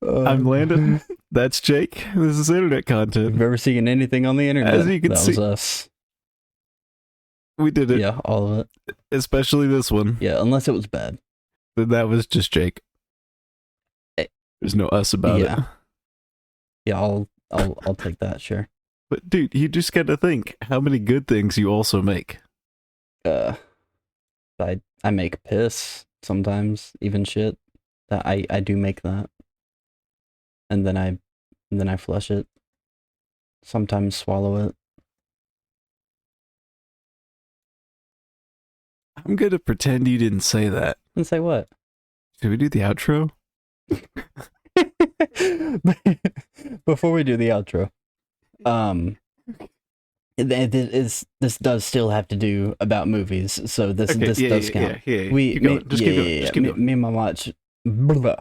Landon. That's Jake. This is Internet Content. If you've ever seen anything on the internet, as you can see, was us. We did it. Yeah, all of it. Especially this one. Yeah, unless it was bad. Then that was just Jake. There's no us about it. Yeah, I'll take that, sure. But dude, you just got to think how many good things you also make. I make piss sometimes, even shit. That I do make that. And then I flush it. Sometimes swallow it. I'm gonna pretend you didn't say that. And say what? Should we do the outro? Before we do the outro, this does still have to do about movies, so this does count. Yeah. Keep going.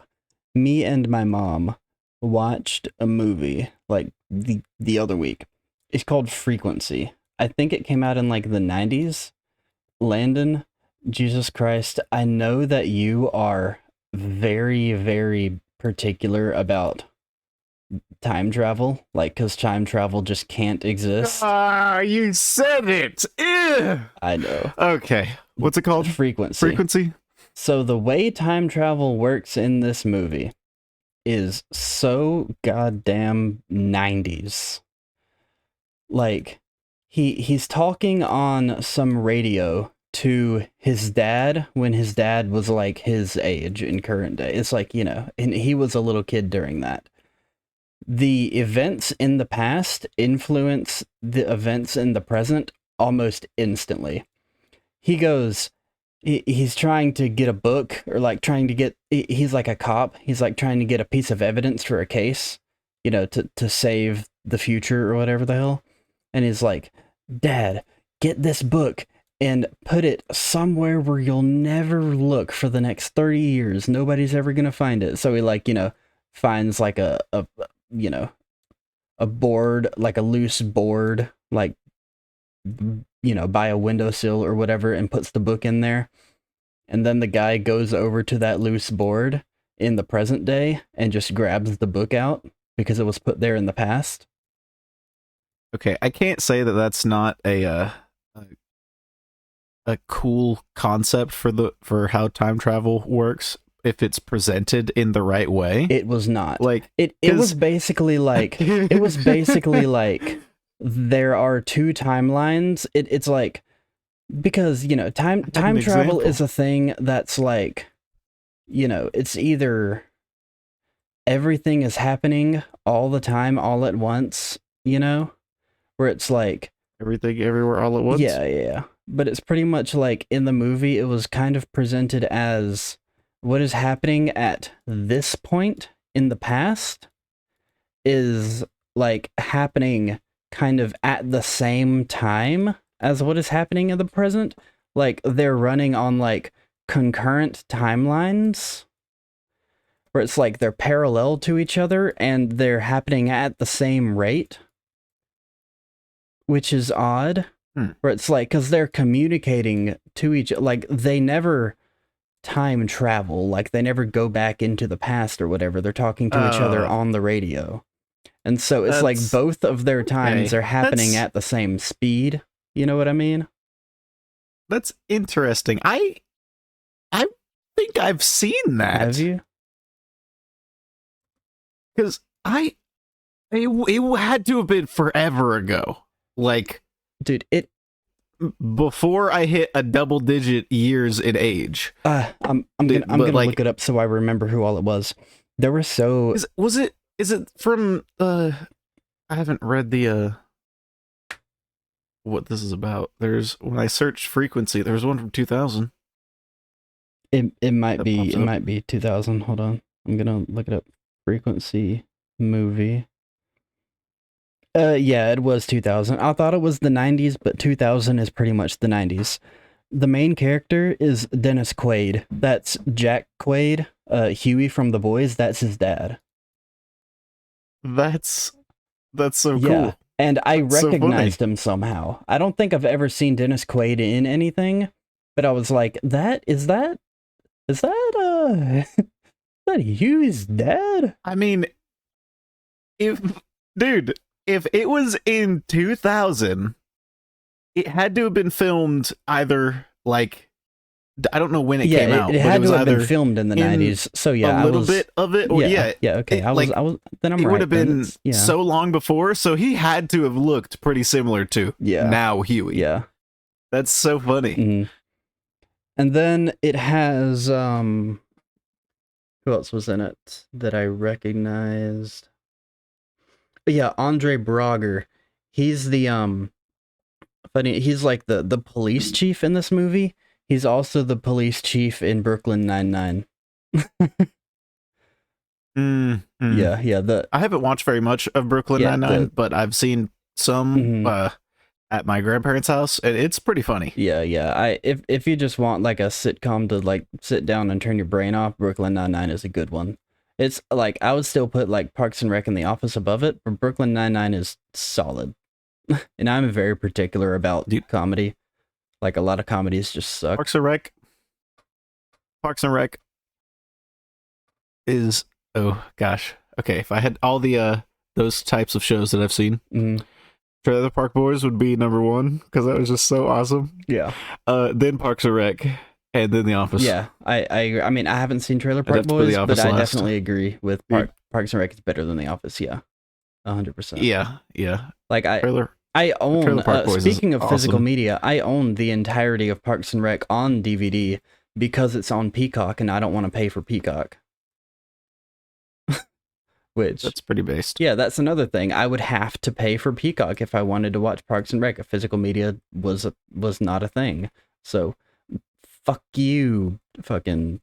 Me and my mom watched a movie like the other week. It's called Frequency. I think it came out in like the 90s. Landon, Jesus Christ, I know that you are very, very particular about time travel, like, because time travel just can't exist. You said it! Ew. I know. Okay. What's it called? Frequency. So the way time travel works in this movie is so goddamn 90s. Like, he's talking on some radio to his dad when his dad was like his age in current day. It's like, and he was a little kid during that. The events in the past influence the events in the present almost instantly. He goes, he's trying to get a book, or like trying to get, he's like a cop. He's like trying to get a piece of evidence for a case, to save the future or whatever the hell. And he's like, Dad, get this book and put it somewhere where you'll never look for the next 30 years. Nobody's ever going to find it. So he finds like a board, like a loose board, like, by a windowsill or whatever, and puts the book in there. And then the guy goes over to that loose board in the present day and just grabs the book out because it was put there in the past. Okay, I can't say that that's not a cool concept for how time travel works if it's presented in the right way. It was not. Like, it was basically like there are two timelines. It's like, because time travel is a thing that's like, it's either everything is happening all the time all at once, where it's like everything everywhere all at once. Yeah. But it's pretty much like in the movie, it was kind of presented as what is happening at this point in the past is like happening kind of at the same time as what is happening in the present. Like they're running on like concurrent timelines where it's like they're parallel to each other and they're happening at the same rate, which is odd. Where it's like, because they're communicating to each, like they never time travel, like they never go back into the past or whatever. They're talking to each other on the radio. And so it's like both of their times are happening at the same speed. You know what I mean? That's interesting. I think I've seen that. Have you? Because it had to have been forever ago. Like, dude, before I hit a double digit years in age. I'm gonna look it up so I remember who all it was. There were so. Is it from? I haven't read the what this is about. When I searched frequency, there was one from 2000. It might be 2000. Hold on, I'm gonna look it up. Frequency movie. Yeah, it was 2000. I thought it was the 90s, but 2000 is pretty much the 90s. The main character is Dennis Quaid. That's Jack Quaid, Huey from The Boys. That's his dad. That's so yeah. Cool. And I recognized him somehow. I don't think I've ever seen Dennis Quaid in anything, but I was like, is that Huey's dad? I mean, if it was in 2000, it had to have been filmed either, like, I don't know when it came out. It had to have been filmed in the 90s. So yeah, a little bit of it. Or, yeah, okay. I was. Then I'm right. It would have been so long before, so he had to have looked pretty similar to now Huey. Yeah, that's so funny. Mm-hmm. And then it has who else was in it that I recognized? Yeah, Andre Braugher. He's the he's like the police chief in this movie. He's also the police chief in Brooklyn Nine-Nine. Yeah. I haven't watched very much of Brooklyn Nine-Nine, but I've seen some at my grandparents' house, and it's pretty funny. Yeah. If you just want like a sitcom to like sit down and turn your brain off, Brooklyn Nine-Nine is a good one. It's like, I would still put like Parks and Rec and The Office above it, but Brooklyn Nine-Nine is solid. And I'm very particular about comedy. Like, a lot of comedies just suck. Parks and Rec is, oh gosh. Okay, if I had all the those types of shows that I've seen, Trailer Park Boys would be number one, because that was just so awesome. Yeah. Then Parks and Rec. And then The Office. Yeah, I mean, I haven't seen Trailer Park Boys, but I definitely agree with Parks and Rec is better than The Office. Yeah, 100%. Yeah. Like I own. Speaking of physical media, I own the entirety of Parks and Rec on DVD because it's on Peacock, and I don't want to pay for Peacock. Which that's pretty based. Yeah, that's another thing. I would have to pay for Peacock if I wanted to watch Parks and Rec. If physical media was not a thing, so. Fuck you, fucking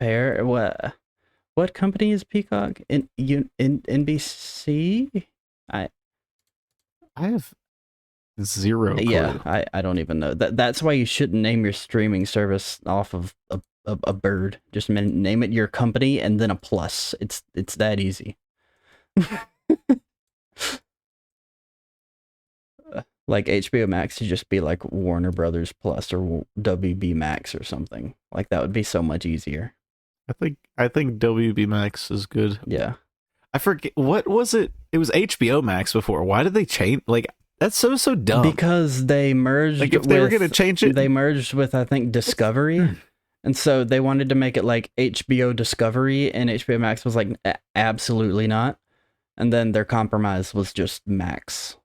pair. What company is Peacock? In NBC? I have zero clue. Yeah, I don't even know. That's why you shouldn't name your streaming service off of a bird. Just name it your company and then a plus. It's that easy. Like HBO Max should just be like Warner Brothers Plus or WB Max or something. Like, that would be so much easier. I think WB Max is good. Yeah. I forget, what was it? It was HBO Max before. Why did they change? Like, that's so dumb. Because they merged. Like, if they were gonna change it, they merged with, I think, Discovery, and so they wanted to make it like HBO Discovery, and HBO Max was like, absolutely not. And then their compromise was just Max.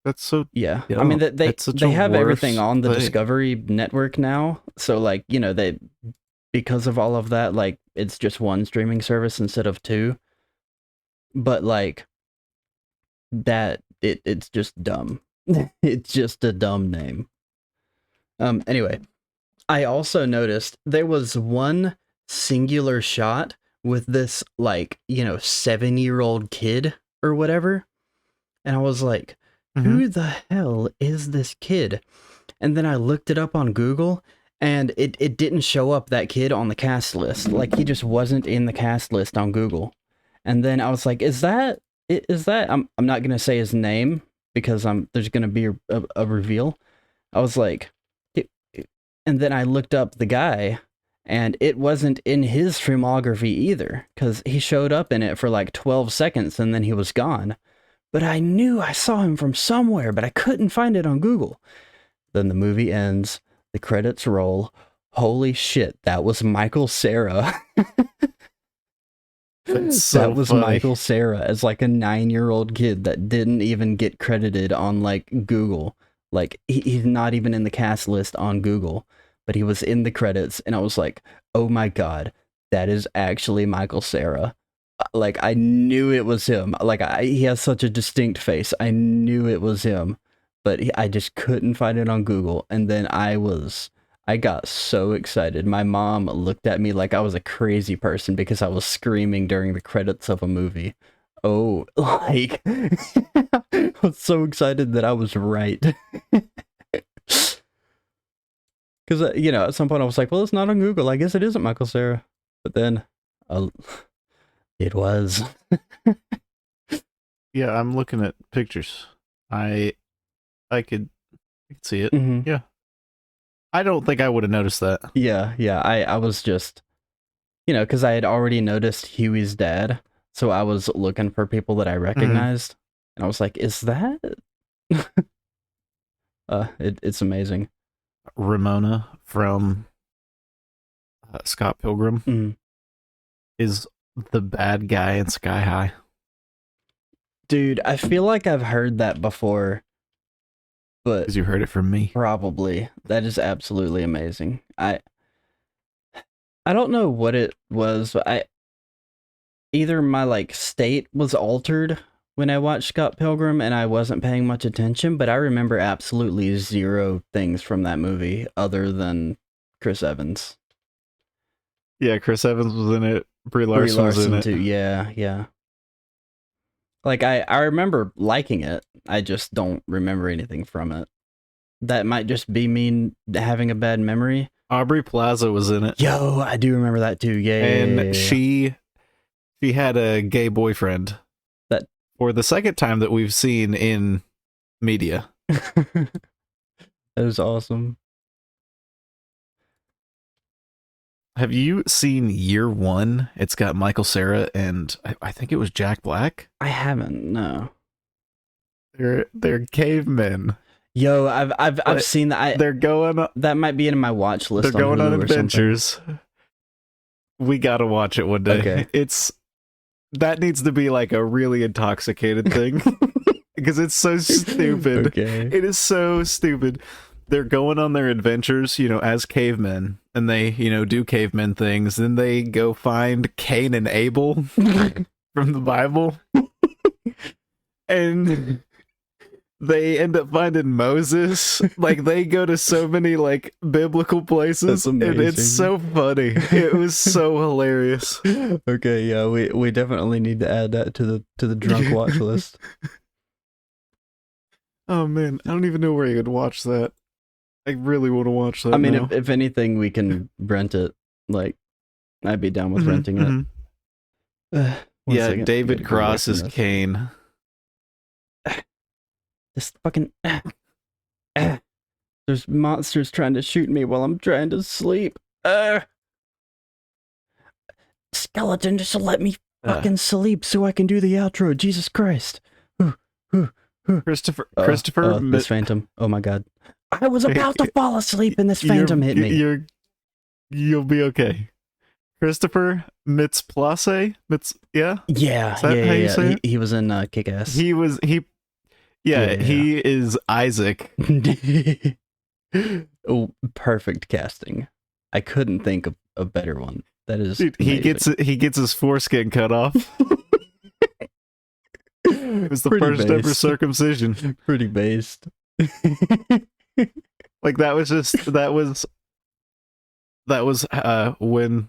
That's so yeah. I mean, they have everything on the Discovery network now, so like, you know, they, because of all of that, like, it's just one streaming service instead of two. But like that, it's just dumb. It's just a dumb name. Anyway, I also noticed there was one singular shot with this, like, 7-year-old kid or whatever. And I was like, who the hell is this kid? And then I looked it up on Google, and it didn't show up that kid on the cast list. Like, he just wasn't in the cast list on Google. And then I was like, is that I'm not going to say his name because there's going to be a reveal. I was like, and then I looked up the guy, and it wasn't in his filmography either, because he showed up in it for like 12 seconds and then he was gone. But I knew I saw him from somewhere, but I couldn't find it on Google. Then the movie ends, the credits roll. Holy shit, that was Michael Cera. That was funny. Michael Cera as like a 9-year-old kid that didn't even get credited on like Google. Like he's not even in the cast list on Google, but he was in the credits, and I was like, oh my god, that is actually Michael Cera. Like, I knew it was him. Like, he has such a distinct face. I knew it was him, but I just couldn't find it on Google. And then I got so excited. My mom looked at me like I was a crazy person because I was screaming during the credits of a movie. Oh, like, I was so excited that I was right. Because, at some point I was like, well, it's not on Google. I guess it isn't Michael Cera. But then it was. Yeah, I'm looking at pictures. I could see it. Mm-hmm. Yeah. I don't think I would have noticed that. Yeah. I was just, because I had already noticed Huey's dad. So I was looking for people that I recognized. And I was like, is that? It's amazing. Ramona from Scott Pilgrim is the bad guy in Sky High. Dude, I feel like I've heard that before, but Because you heard it from me. probably. That is absolutely amazing. I don't know what it was, but either my like state was altered when I watched Scott Pilgrim and I wasn't paying much attention, but I remember absolutely zero things from that movie other than Chris Evans. Yeah, Chris Evans was in it. Brie Larson was in it too. Yeah. Like, I remember liking it. I just don't remember anything from it. That might just be me having a bad memory. Aubrey Plaza was in it. Yo, I do remember that too. Yeah. She had a gay boyfriend. That for the second time that we've seen in media. That is awesome. Have you seen Year One? It's got Michael Cera and I think it was Jack Black. I haven't. No. They're cavemen. Yo, I've seen that. They're going. That might be in my watch list. They're going on Hulu adventures. We gotta watch it one day. Okay. That needs to be like a really intoxicated thing because it's so stupid. Okay. It is so stupid. They're going on their adventures, as cavemen, and they, do cavemen things. Then they go find Cain and Abel from the Bible, and they end up finding Moses. Like, they go to so many like biblical places, and it's so funny. It was so hilarious. Okay, yeah, we definitely need to add that to the drunk watch list. Oh man, I don't even know where you could watch that. I really want to watch that. I mean, now. if anything, we can rent it. Like, I'd be down with renting it. Yeah, second. David Cross is Cain. This fucking... There's monsters trying to shoot me while I'm trying to sleep. Skeleton, just let me fucking sleep so I can do the outro. Jesus Christ. Christopher this phantom. Oh my god. I was about to fall asleep and this phantom hit me. You'll be okay. Christopher Mitsplasse? Yeah. Is that how you say it? He was in Kick-Ass. He is Isaac. Oh, perfect casting. I couldn't think of a better one. That is Dude, he gets his foreskin cut off. It was the first ever circumcision. Pretty based. Like, that was when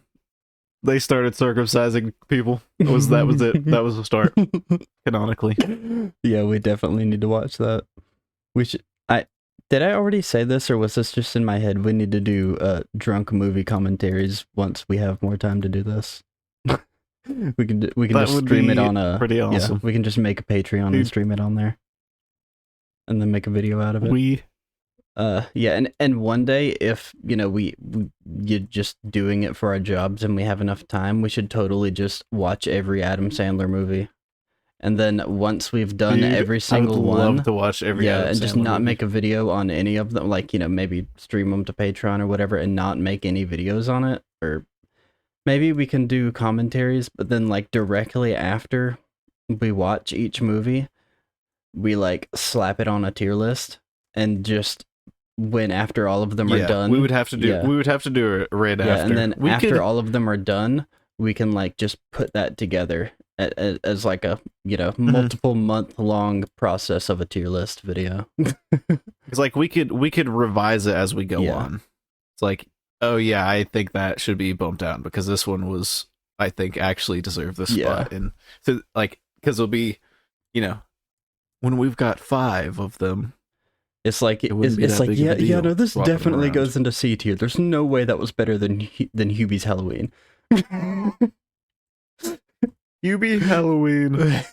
they started circumcising people. That was it. That was the start, canonically. Yeah, we definitely need to watch that. We should. Did I already say this, or was this just in my head? We need to do drunk movie commentaries once we have more time to do this. we can That just would stream be it on a pretty awesome. Yeah, we can just make a Patreon and stream it on there, and then make a video out of it. Yeah, and one day, if you're just doing it for our jobs and we have enough time, we should totally just watch every Adam Sandler movie. And then once we've done every single one, I would love to watch every Adam and Sandler just not movie. make a video on any of them, like, maybe stream them to Patreon or whatever, and not make any videos on it. Or maybe we can do commentaries, but then, like, directly after we watch each movie, we, like, slap it on a tier list, and just when after all of them are done, we would have to do it right after. And then after all of them are done, we can, like, just put that together as like a multiple month long process of a tier list video. It's like we could revise it as we go on. It's like, oh yeah, I think that should be bumped down because this one was, I think, actually deserved this spot. And so, like, because it'll be, when we've got 5 of them, it's like it's like no, this definitely goes into C tier. There's no way that was better than Hubie's Halloween. Hubie Halloween.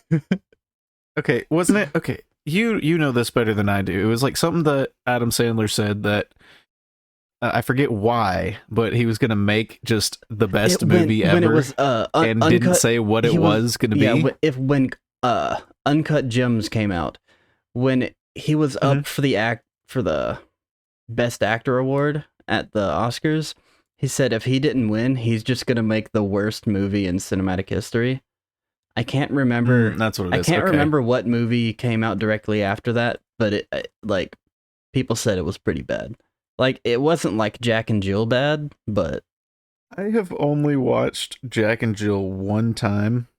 Okay, wasn't it? Okay, you know this better than I do. It was like something that Adam Sandler said that I forget why, but he was gonna make just the best movie ever, when it was, and didn't say what it was gonna be. Yeah, when Uncut Gems came out, when he was up for the Best Actor award at the Oscars, he said if he didn't win, he's just gonna make the worst movie in cinematic history. I can't remember. That's what it is. I can't remember what movie came out directly after that, but it like people said it was pretty bad. Like, it wasn't like Jack and Jill bad, but I have only watched Jack and Jill one time.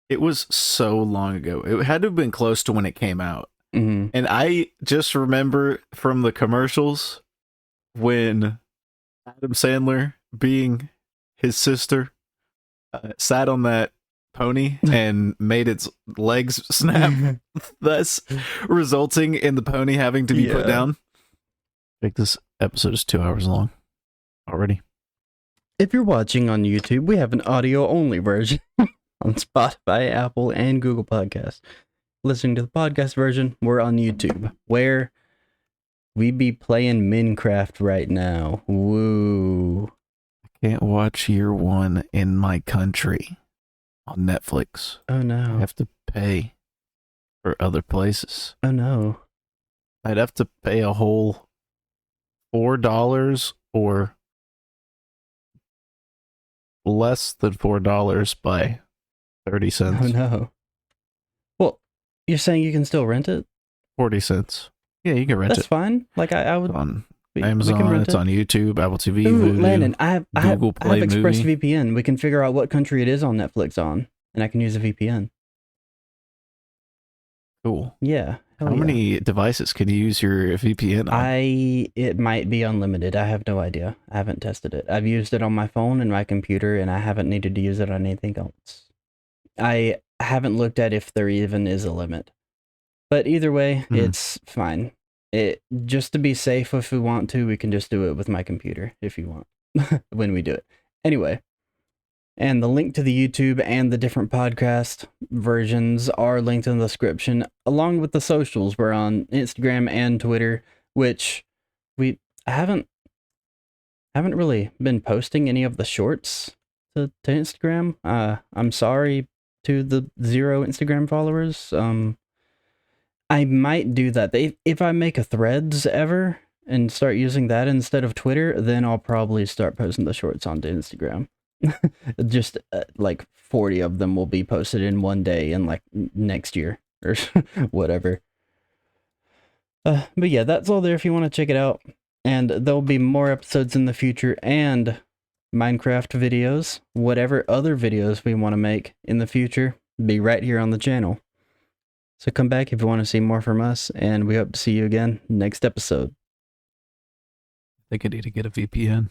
It was so long ago. It had to have been close to when it came out. Mm-hmm. And I just remember from the commercials when Adam Sandler, being his sister, sat on that pony and made its legs snap, thus resulting in the pony having to be put down. I think this episode is 2 hours long already. If you're watching on YouTube, we have an audio-only version on Spotify, Apple, and Google Podcasts. Listening to the podcast version, we're on YouTube, where we be playing Minecraft right now. Woo. I can't watch Year One in my country on Netflix. Oh no. I have to pay for other places. Oh no. I'd have to pay a whole $4 or less than $4 by 30 cents. Oh no. Well, you're saying you can still rent it? 40 cents. Yeah, you can rent it. That's fine. Like, I would... on Amazon, it's on YouTube, Apple TV, Voodoo, Landon, I have Play ExpressVPN. We can figure out what country it is on Netflix on, and I can use a VPN. Cool. Yeah. How many devices can you use your VPN on? It might be unlimited. I have no idea. I haven't tested it. I've used it on my phone and my computer, and I haven't needed to use it on anything else. I haven't looked at if there even is a limit. But either way, it's fine. Just to be safe, if we want to, we can just do it with my computer, if you want, when we do it. Anyway, and the link to the YouTube and the different podcast versions are linked in the description, along with the socials. We're on Instagram and Twitter, which I haven't really been posting any of the shorts to Instagram. I'm sorry to the 0 Instagram followers. I might do that. If I make a Threads ever and start using that instead of Twitter, then I'll probably start posting the shorts onto Instagram. Just like 40 of them will be posted in one day in like next year or whatever. But yeah, that's all there if you want to check it out. And there'll be more episodes in the future and Minecraft videos, whatever other videos we want to make in the future, be right here on the channel. So come back if you want to see more from us, and we hope to see you again next episode. I think I need to get a VPN.